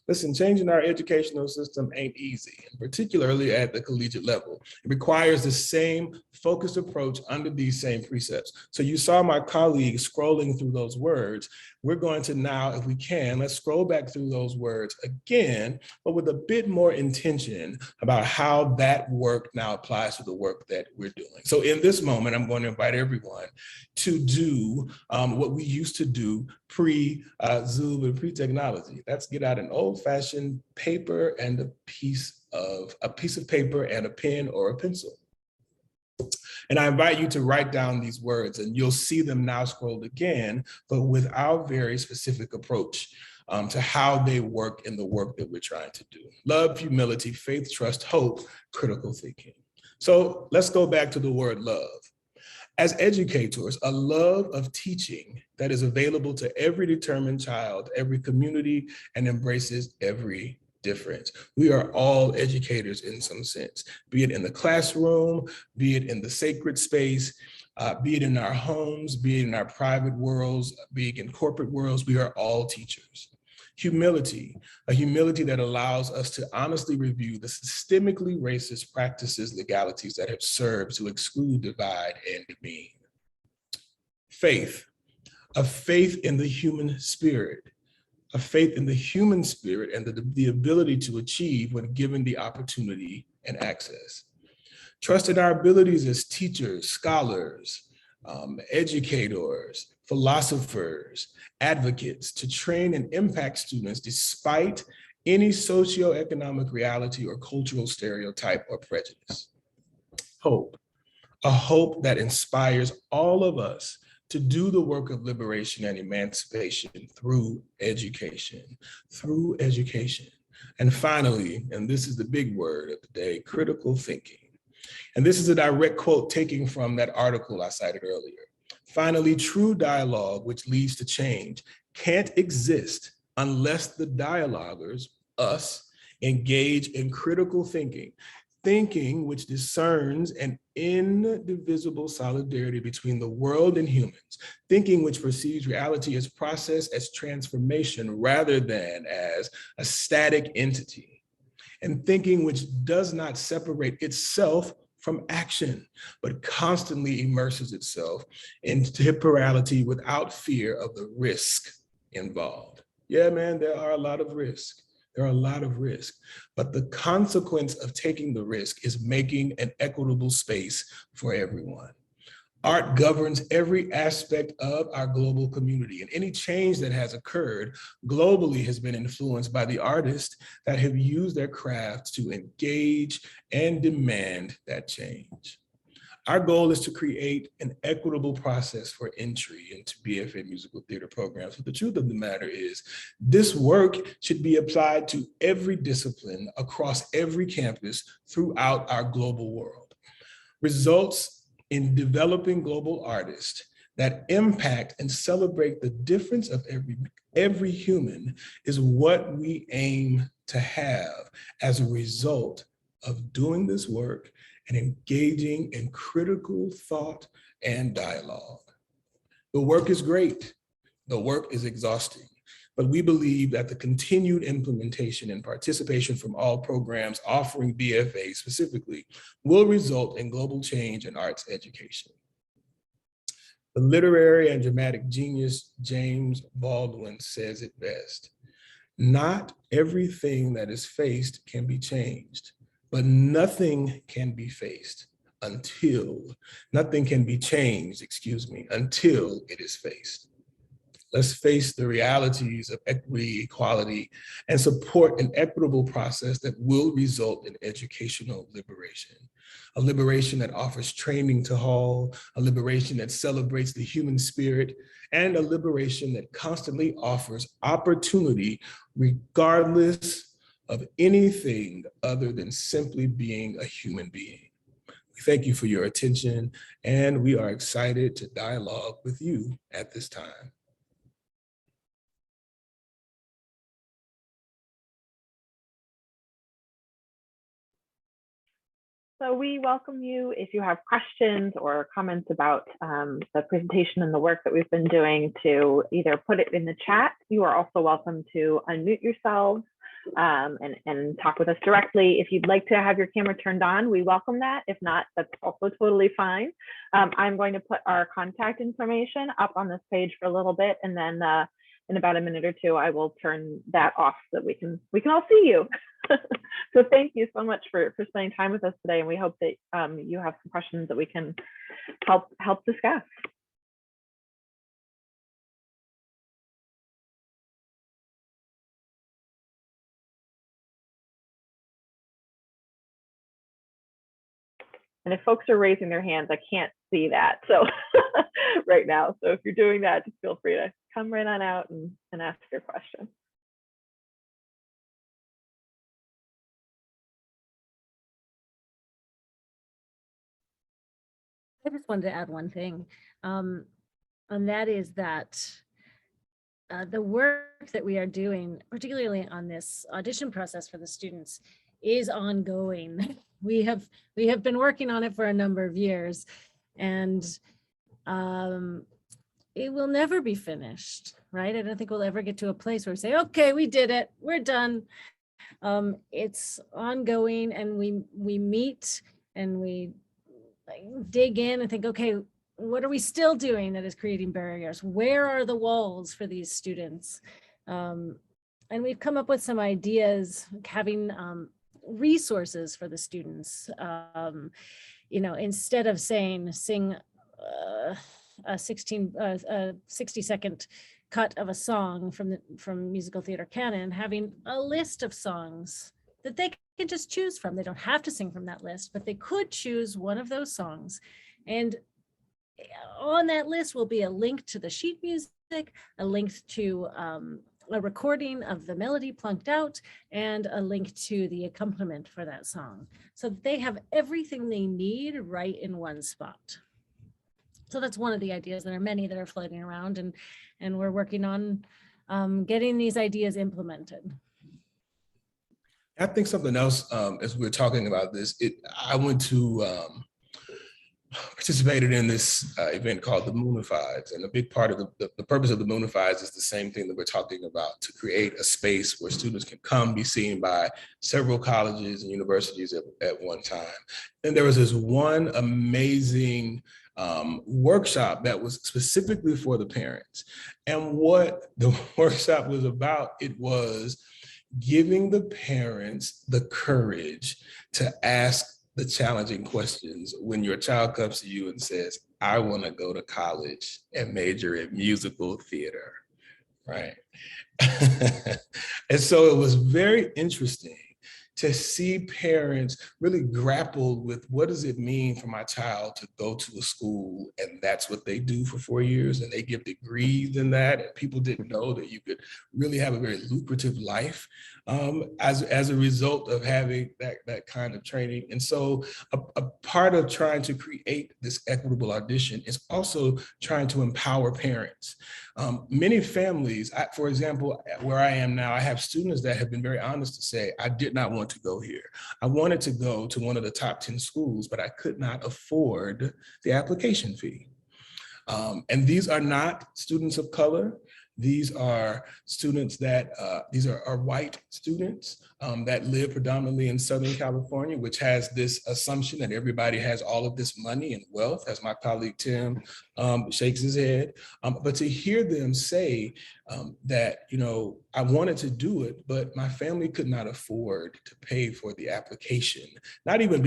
Listen, changing our educational system ain't easy, and particularly at the collegiate level. It requires the same focused approach under these same precepts. So you saw my colleague scrolling through those words. We're going to now, if we can, let's scroll back through those words again, but with a bit more intention about how that work now applies to the work that we're doing. So in this moment, I'm going to invite everyone to do what we used to do pre-Zoom and pre-technology. Let's get out an old-fashioned paper and a piece of paper and a pen or a pencil. And I invite you to write down these words, and you'll see them now scrolled again, but with our very specific approach to how they work in the work that we're trying to do. Love, humility, faith, trust, hope, critical thinking. So let's go back to the word love. As educators, a love of teaching that is available to every determined child, every community, and embraces every difference. We are all educators in some sense, be it in the classroom, be it in the sacred space, be it in our homes, be it in our private worlds, be it in corporate worlds, we are all teachers. Humility, a humility that allows us to honestly review the systemically racist practices, legalities that have served to exclude, divide, and demean. Faith, a faith in the human spirit, a faith in the human spirit and the ability to achieve when given the opportunity and access. Trust in our abilities as teachers, scholars, educators, philosophers, advocates to train and impact students despite any socioeconomic reality or cultural stereotype or prejudice. Hope, a hope that inspires all of us to do the work of liberation and emancipation through education, And finally, and this is the big word of the day, critical thinking. And this is a direct quote taken from that article I cited earlier. Finally, true dialogue, which leads to change, can't exist unless the dialoguers, us, engage in critical thinking. Thinking which discerns an indivisible solidarity between the world and humans. Thinking which perceives reality as process, as transformation, rather than as a static entity. And thinking which does not separate itself from action, but constantly immerses itself in temporality without fear of the risk involved. Yeah, man, there are a lot of risks. But the consequence of taking the risk is making an equitable space for everyone. Art governs every aspect of our global community, and any change that has occurred globally has been influenced by the artists that have used their craft to engage and demand that change. Our goal is to create an equitable process for entry into BFA musical theater programs. But the truth of the matter is, this work should be applied to every discipline across every campus throughout our global world. Results in developing global artists that impact and celebrate the difference of every human is what we aim to have as a result of doing this work and engaging in critical thought and dialogue. The work is great, the work is exhausting, but we believe that the continued implementation and participation from all programs offering BFA specifically will result in global change in arts education. The literary and dramatic genius James Baldwin says it best: not everything that is faced can be changed, but nothing can be changed, until it is faced. Let's face the realities of equity, equality, and support an equitable process that will result in educational liberation. A liberation that offers training to all, a liberation that celebrates the human spirit, and a liberation that constantly offers opportunity regardless of anything other than simply being a human being. We thank you for your attention, and we are excited to dialogue with you at this time. So we welcome you if you have questions or comments about the presentation and the work that we've been doing to either put it in the chat. You are also welcome to unmute yourselves and talk with us directly. If you'd like to have your camera turned on, we welcome that. If not, that's also totally fine. I'm going to put our contact information up on this page for a little bit, and then in about a minute or two, I will turn that off so that we can all see you. So thank you so much for spending time with us today, and we hope that you have some questions that we can help discuss. And if folks are raising their hands, I can't see that so right now. So if you're doing that, just feel free to come right on out and ask your question. I just wanted to add one thing, and that is that the work that we are doing, particularly on this audition process for the students, is ongoing. We have been working on it for a number of years, and it will never be finished, right? I don't think we'll ever get to a place where we say, okay, we did it, we're done. It's ongoing, and we meet and we dig in and think, okay, what are we still doing that is creating barriers? Where are the walls for these students? And we've come up with some ideas, having resources for the students. You know, instead of saying sing a 60-second cut of a song from musical theater canon, having a list of songs that they can just choose from. They don't have to sing from that list, but they could choose one of those songs. And on that list will be a link to the sheet music, a link to a recording of the melody plunked out, and a link to the accompaniment for that song. So that they have everything they need right in one spot. So that's one of the ideas. There are many that are floating around, and we're working on getting these ideas implemented. I think something else, as we're talking about this, I went to participated in this event called the Moonifieds, and a big part of the purpose of the Moonifieds is the same thing that we're talking about, to create a space where students can come be seen by several colleges and universities at one time. And there was this one amazing workshop that was specifically for the parents. And what the workshop was about, it was giving the parents the courage to ask the challenging questions when your child comes to you and says, I want to go to college and major in musical theater, right? And so it was very interesting to see parents really grapple with, what does it mean for my child to go to a school and that's what they do for 4 years, and they give degrees in that, and people didn't know that you could really have a very lucrative life as a result of having that kind of training. And so a part of trying to create this equitable audition is also trying to empower parents. Many families, for example, where I am now, I have students that have been very honest to say, I did not want to go here. I wanted to go to one of the top 10 schools, but I could not afford the application fee. And these are not students of color. These are students that, these are white students that live predominantly in Southern California, which has this assumption that everybody has all of this money and wealth, as my colleague Tim shakes his head. But to hear them say that, you know, I wanted to do it, but my family could not afford to pay for the application, not even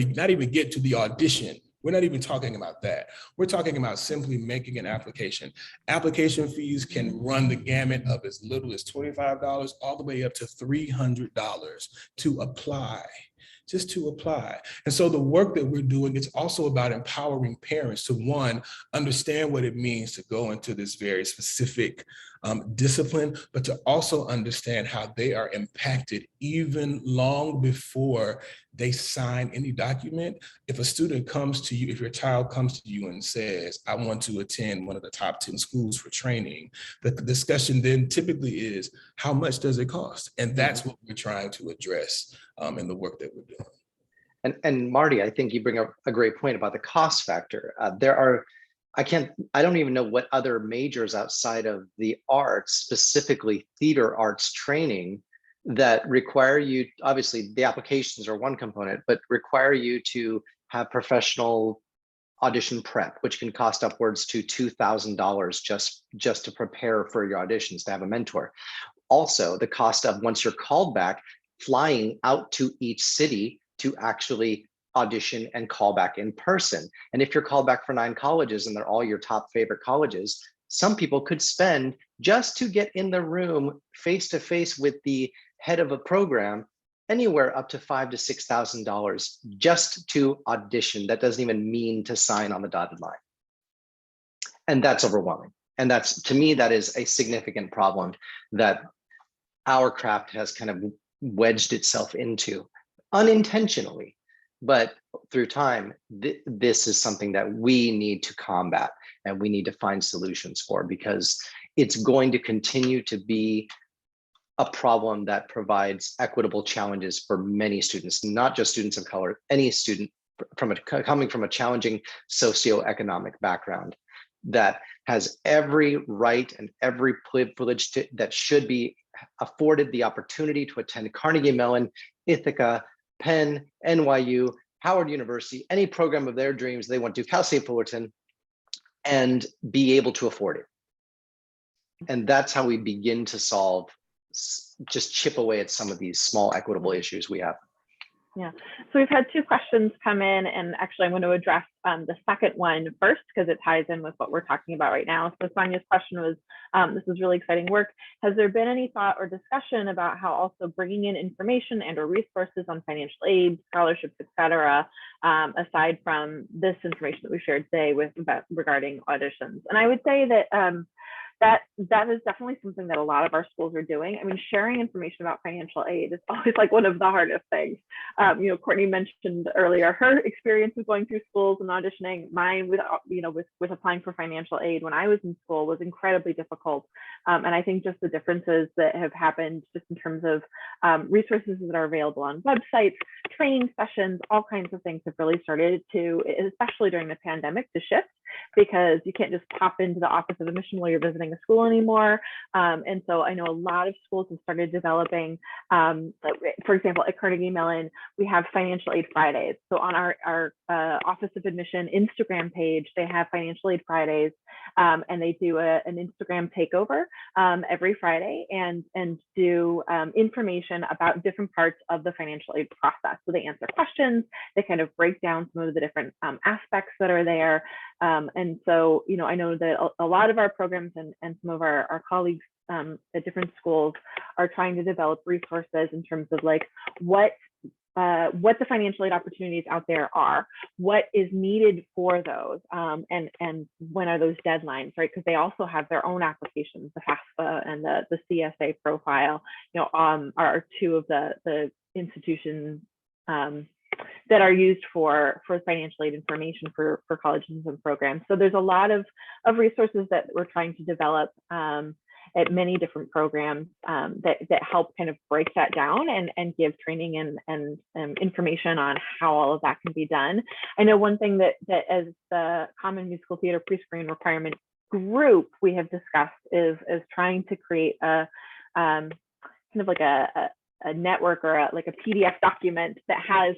get to the audition, We're not even talking about that. We're talking about simply making an application. Application fees can run the gamut of as little as $25 all the way up to $300 to apply. Just to apply. And so the work that we're doing, it's also about empowering parents to, one, understand what it means to go into this very specific discipline, but to also understand how they are impacted even long before they sign any document. If a student comes to you, if your child comes to you and says, I want to attend one of the top 10 schools for training, the discussion then typically is, how much does it cost? And that's what we're trying to address in the work that we're doing. And Marty, I think you bring up a great point about the cost factor. I don't even know what other majors outside of the arts, specifically theater arts training, that require you, obviously the applications are one component, but require you to have professional audition prep, which can cost upwards to $2,000 just to prepare for your auditions, to have a mentor. Also, the cost of, once you're called back, flying out to each city to actually audition and call back in person. And if you're called back for 9 colleges and they're all your top favorite colleges, some people could spend, just to get in the room face to face with the head of a program, anywhere up to $5,000 to $6,000 just to audition. That doesn't even mean to sign on the dotted line. And that's overwhelming. And that's, to me, that is a significant problem that our craft has kind of wedged itself into unintentionally. But through time, this is something that we need to combat and we need to find solutions for, because it's going to continue to be a problem that provides equitable challenges for many students, not just students of color, any student coming from a challenging socioeconomic background that has every right and every privilege that should be afforded the opportunity to attend Carnegie Mellon, Ithaca, Penn, NYU, Howard University, any program of their dreams they want to, Cal State Fullerton, and be able to afford it. And that's how we begin to solve, just chip away at some of these small equitable issues we have. Yeah, so we've had 2 questions come in, and actually I'm going to address the second one first because it ties in with what we're talking about right now. So Sonia's question was, this is really exciting work. Has there been any thought or discussion about how also bringing in information and or resources on financial aid, scholarships, et cetera, aside from this information that we shared today regarding auditions? And I would say that that is definitely something that a lot of our schools are doing. I mean, sharing information about financial aid is always like one of the hardest things. Courtney mentioned earlier her experience with going through schools and auditioning. Mine with applying for financial aid when I was in school was incredibly difficult. And I think just the differences that have happened just in terms of resources that are available on websites, training sessions, all kinds of things have really started to, especially during the pandemic, to shift, because you can't just pop into the office of admission while you're visiting a school anymore. And so I know a lot of schools have started developing, for example, at Carnegie Mellon, we have financial aid Fridays. So on our Office of Admission Instagram page, they have financial aid Fridays, and they do an Instagram takeover every Friday and do information about different parts of the financial aid process. So they answer questions, they kind of break down some of the different aspects that are there. And so, I know that a lot of our programs and some of our colleagues at different schools are trying to develop resources in terms of like what the financial aid opportunities out there are, what is needed for those, and when are those deadlines, right? Because they also have their own applications, the FAFSA and the CSA profile, are 2 of the institutions that are used for financial aid information for colleges and programs. So there's a lot of resources that we're trying to develop at many different programs that help kind of break that down and give training and information on how all of that can be done. I know one thing that as the Common Musical Theatre Prescreen requirement group we have discussed is trying to create a kind of like a network or like a PDF document that has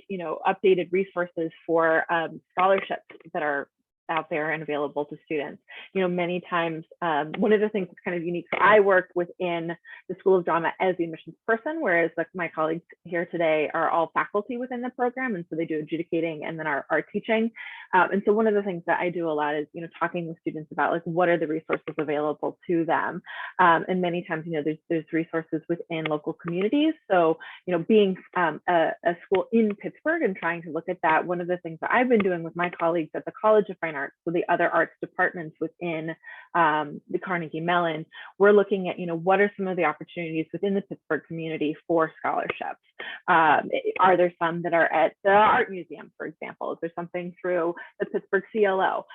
updated resources for scholarships that are out there and available to students. You know, many times, one of the things that's kind of unique, so I work within the School of Drama as the admissions person, whereas like my colleagues here today are all faculty within the program, and so they do adjudicating and then our teaching. And so one of the things that I do a lot is, you know, talking with students about like what are the resources available to them. And many times, you know, there's resources within local communities. So, you know, being a school in Pittsburgh and trying to look at that, one of the things that I've been doing with my colleagues at the College of Fine Arts, so the other arts departments within the Carnegie Mellon, we're looking at, you know, what are some of the opportunities within the Pittsburgh community for scholarships? Are there some that are at the Art Museum, for example? Is there something through the Pittsburgh CLO?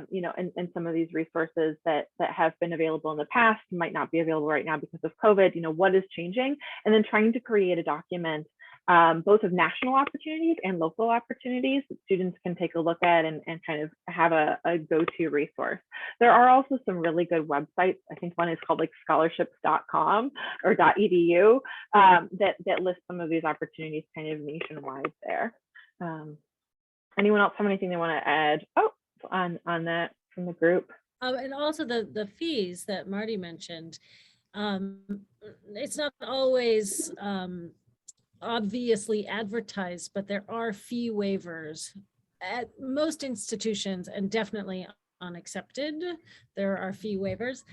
You know, and some of these resources that have been available in the past might not be available right now because of COVID. You know, what is changing? And then trying to create a document both of national opportunities and local opportunities that students can take a look at and kind of have a go-to resource. There are also some really good websites. I think one is called like scholarships.com or .edu that lists some of these opportunities kind of nationwide there. Anyone else have anything they want to add? Oh, on that from the group? And also the fees that Marty mentioned. It's not always obviously advertised, but there are fee waivers at most institutions, and definitely unaccepted. There are fee waivers.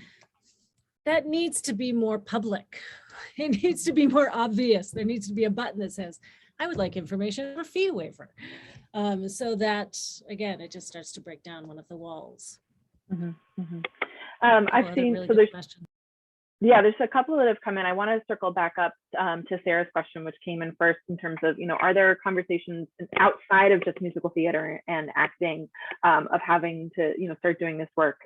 That needs to be more public. It needs to be more obvious. There needs to be a button that says, I would like information for fee waiver. So that, again, it just starts to break down one of the walls. I've seen, really so there's, question. Yeah, there's a couple that have come in. I want to circle back up to Sarah's question, which came in first in terms of, you know, are there conversations outside of just musical theater and acting of having to, you know, start doing this work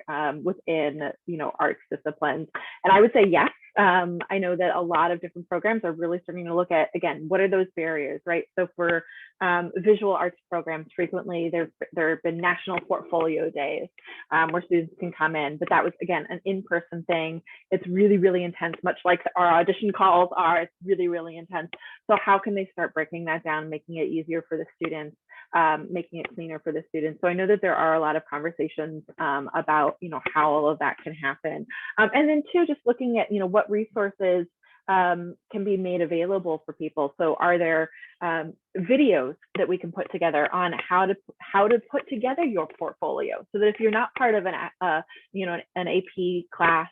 within, you know, arts disciplines? And I would say yes. I know that a lot of different programs are really starting to look at, again, what are those barriers, right? So for visual arts programs, frequently there have been national portfolio days where students can come in, but that was, again, an in-person thing. It's really, really intense, much like our audition calls are. It's really, really intense. So how can they start breaking that down, making it easier for the students, making it cleaner for the students? So I know that there are a lot of conversations about, you know, how all of that can happen. And then two, just looking at, you know, what resources can be made available for people. So are there videos that we can put together on how to put together your portfolio, so that if you're not part of an you know, an AP class,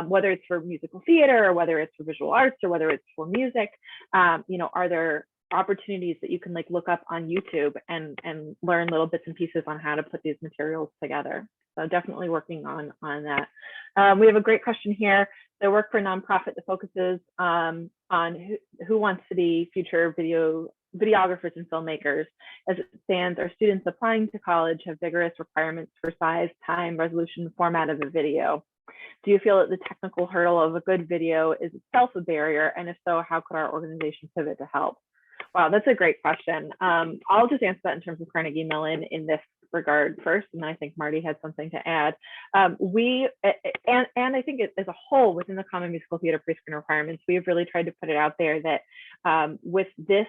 whether it's for musical theater or whether it's for visual arts or whether it's for music, you know, are there opportunities that you can like look up on YouTube and learn little bits and pieces on how to put these materials together? So definitely working on that. We have a great question here. I work for a nonprofit that focuses on who wants to be future videographers and filmmakers. As it stands, our students applying to college have vigorous requirements for size, time, resolution, format of a video. Do you feel that the technical hurdle of a good video is itself a barrier? And if so, how could our organization pivot to help? Wow, that's a great question. I'll just answer that in terms of Carnegie Mellon in this regard first, and I think Marty had something to add. We, and I think as a whole within the Common Musical Theater Prescreen requirements, we have really tried to put it out there that with this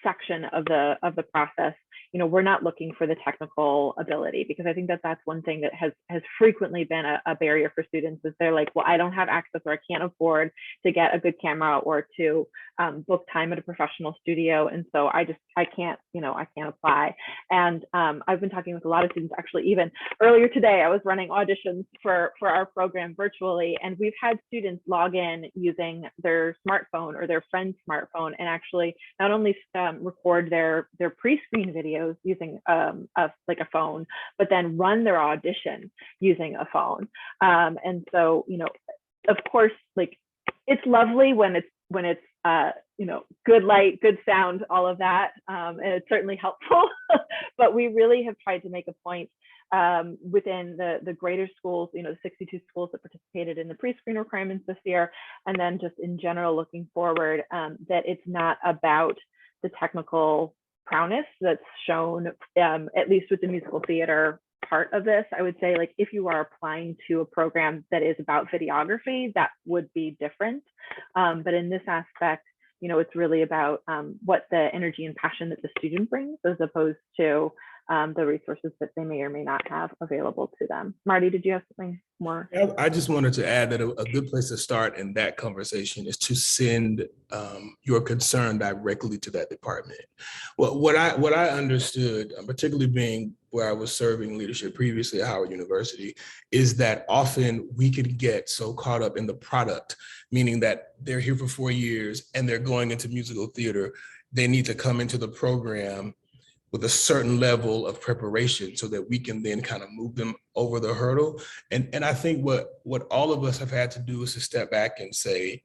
section of the process, you know, we're not looking for the technical ability, because I think that that's one thing that has frequently been a barrier for students, is they're like, well, I don't have access, or I can't afford to get a good camera or to book time at a professional studio, and so I can't, you know, I can't apply. And I've been talking with a lot of students. Actually, even earlier today, I was running auditions for our program virtually, and we've had students log in using their smartphone or their friend's smartphone and actually not only record their pre-screen videos using like a phone, but then run their audition using a phone. And so, you know, of course, like, it's lovely when it's you know, good light, good sound, all of that, and it's certainly helpful. But we really have tried to make a point within the greater schools, you know, 62 schools that participated in the pre-screen requirements this year, and then just in general looking forward, that it's not about the technical prowess that's shown, at least with the musical theater part of this. I would say, like, if you are applying to a program that is about videography, that would be different. But in this aspect, you know, it's really about what the energy and passion that the student brings, as opposed to the resources that they may or may not have available to them. Marty, did you have something more? I just wanted to add that a good place to start in that conversation is to send your concern directly to that department. Well, what I understood, particularly being where I was serving leadership previously at Howard University, is that often we could get so caught up in the product, meaning that they're here for 4 years and they're going into musical theater. They need to come into the program with a certain level of preparation so that we can then kind of move them over the hurdle. And I think what all of us have had to do is to step back and say,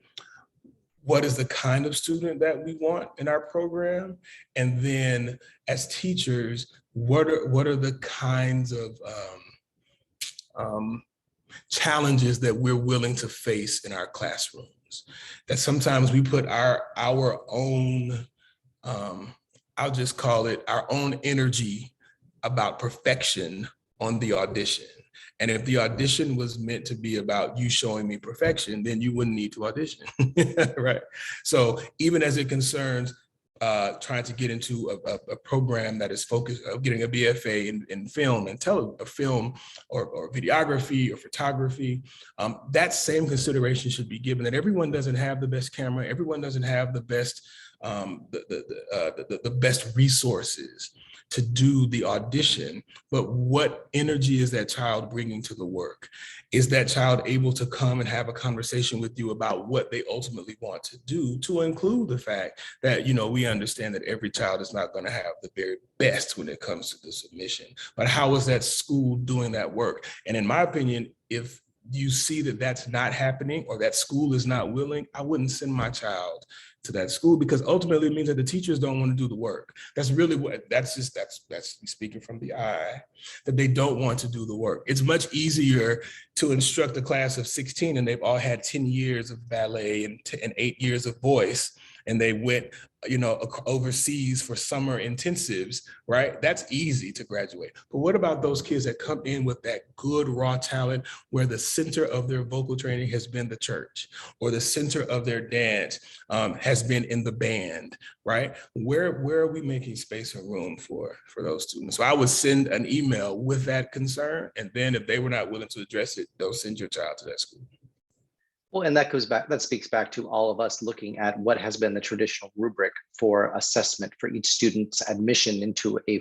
what is the kind of student that we want in our program? And then as teachers, what are the kinds of challenges that we're willing to face in our classrooms? That sometimes we put our own, I'll just call it our own energy about perfection on the audition. And if the audition was meant to be about you showing me perfection, then you wouldn't need to audition, right? So even as it concerns trying to get into a program that is focused on getting a BFA in film and film or videography or photography, that same consideration should be given, that everyone doesn't have the best camera, everyone doesn't have the best the best resources to do the audition, but what energy is that child bringing to the work? Is that child able to come and have a conversation with you about what they ultimately want to do, to include the fact that, we understand that every child is not going to have the very best when it comes to the submission, but how is that school doing that work? And in my opinion, if you see that that's not happening or that school is not willing, I wouldn't send my child to that school, because ultimately it means that the teachers don't want to do the work. That's really that's speaking from the eye, that they don't want to do the work. It's much easier to instruct a class of 16 and they've all had 10 years of ballet and 8 years of voice, and they went, overseas for summer intensives, right? That's easy to graduate. But what about those kids that come in with that good raw talent where the center of their vocal training has been the church, or the center of their dance has been in the band, right? Where are we making space and room for those students? So I would send an email with that concern, and then if they were not willing to address it, they'll send your child to that school. Well, and that speaks back to all of us looking at what has been the traditional rubric for assessment for each student's admission into a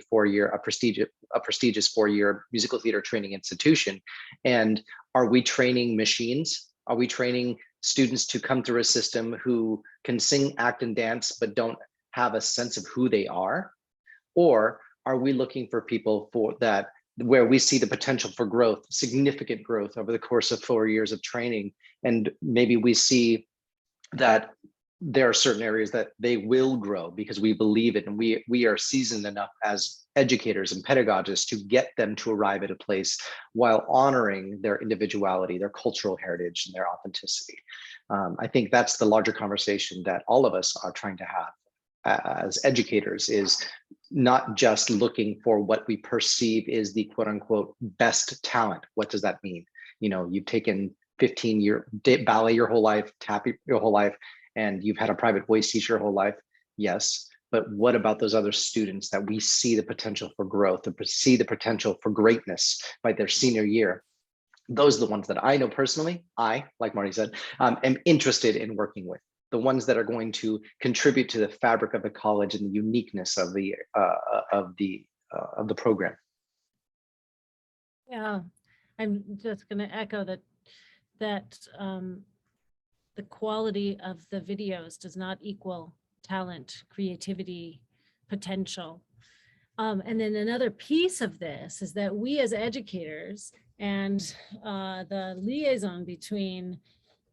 prestigious 4-year musical theater training institution. And are we training machines? Are we training students to come through a system who can sing, act, and dance, but don't have a sense of who they are? Or are we looking for people where we see the potential for growth, significant growth over the course of 4 years of training? And maybe we see that there are certain areas that they will grow because we believe it, and we are seasoned enough as educators and pedagogists to get them to arrive at a place while honoring their individuality, their cultural heritage, and their authenticity. I think that's the larger conversation that all of us are trying to have as educators, is not just looking for what we perceive is the quote unquote best talent. What does that mean? You've taken 15-year ballet your whole life, tap your whole life, and you've had a private voice teacher your whole life. Yes, but what about those other students that we see the potential for growth, and see the potential for greatness by their senior year? Those are the ones that I know personally, like Marty said, am interested in working with. The ones that are going to contribute to the fabric of the college and the uniqueness of the program. Yeah, I'm just going to echo that the quality of the videos does not equal talent, creativity, potential. And then another piece of this is that we as educators and the liaison between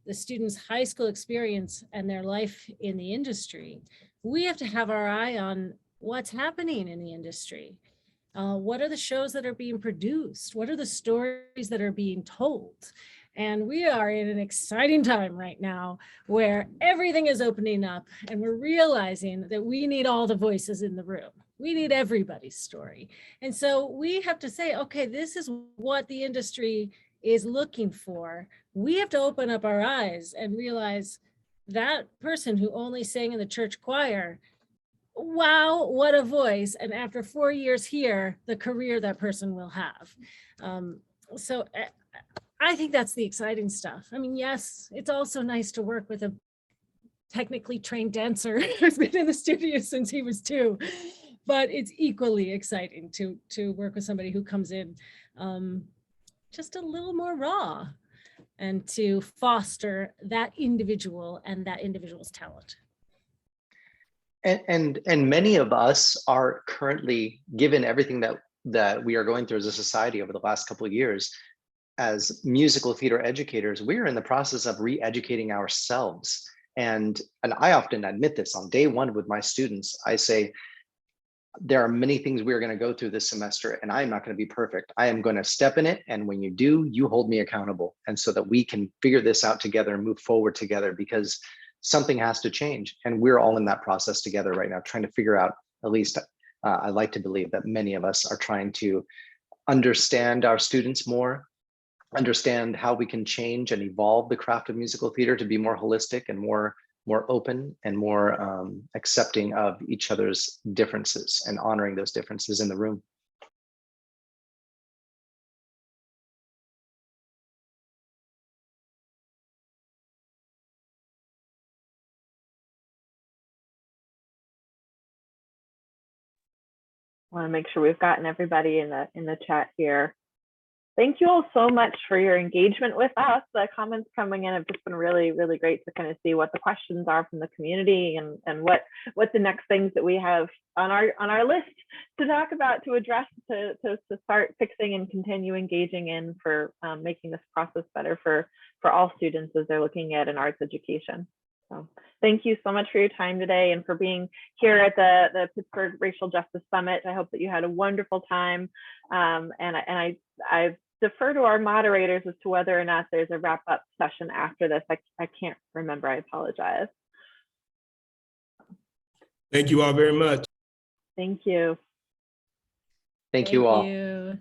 the students' high school experience and their life in the industry, we have to have our eye on what's happening in the industry. What are the shows that are being produced? What are the stories that are being told? And we are in an exciting time right now where everything is opening up, and we're realizing that we need all the voices in the room. We need everybody's story. And so we have to say, okay, this is what the industry is looking for. We have to open up our eyes and realize that person who only sang in the church choir wow, what a voice. And after 4 years here, the career that person will have. So I think that's the exciting stuff. I mean, yes, it's also nice to work with a technically trained dancer who's been in the studio since he was 2, but it's equally exciting to work with somebody who comes in just a little more raw and to foster that individual and that individual's talent. And many of us are currently, given everything that we are going through as a society over the last couple of years, as musical theater educators, we're in the process of re-educating ourselves. And I often admit this on day 1 with my students. I say, there are many things we're going to go through this semester, and I'm not going to be perfect. I am going to step in it. And when you do, you hold me accountable. And so that we can figure this out together and move forward together, because something has to change. And we're all in that process together right now, trying to figure out, at least I like to believe that many of us are trying to understand our students more, understand how we can change and evolve the craft of musical theater to be more holistic and more open and more accepting of each other's differences and honoring those differences in the room. I want to make sure we've gotten everybody in the chat here. Thank you all so much for your engagement with us. The comments coming in have just been really, really great to kind of see what the questions are from the community and what the next things that we have on our list to talk about, to address, to start fixing and continue engaging in for making this process better for all students as they're looking at an arts education. So thank you so much for your time today and for being here at the Pittsburgh Racial Justice Summit. I hope that you had a wonderful time. And I defer to our moderators as to whether or not there's a wrap-up session after this. I can't remember. I apologize. Thank you all very much. Thank you. Thank you all. Thank you.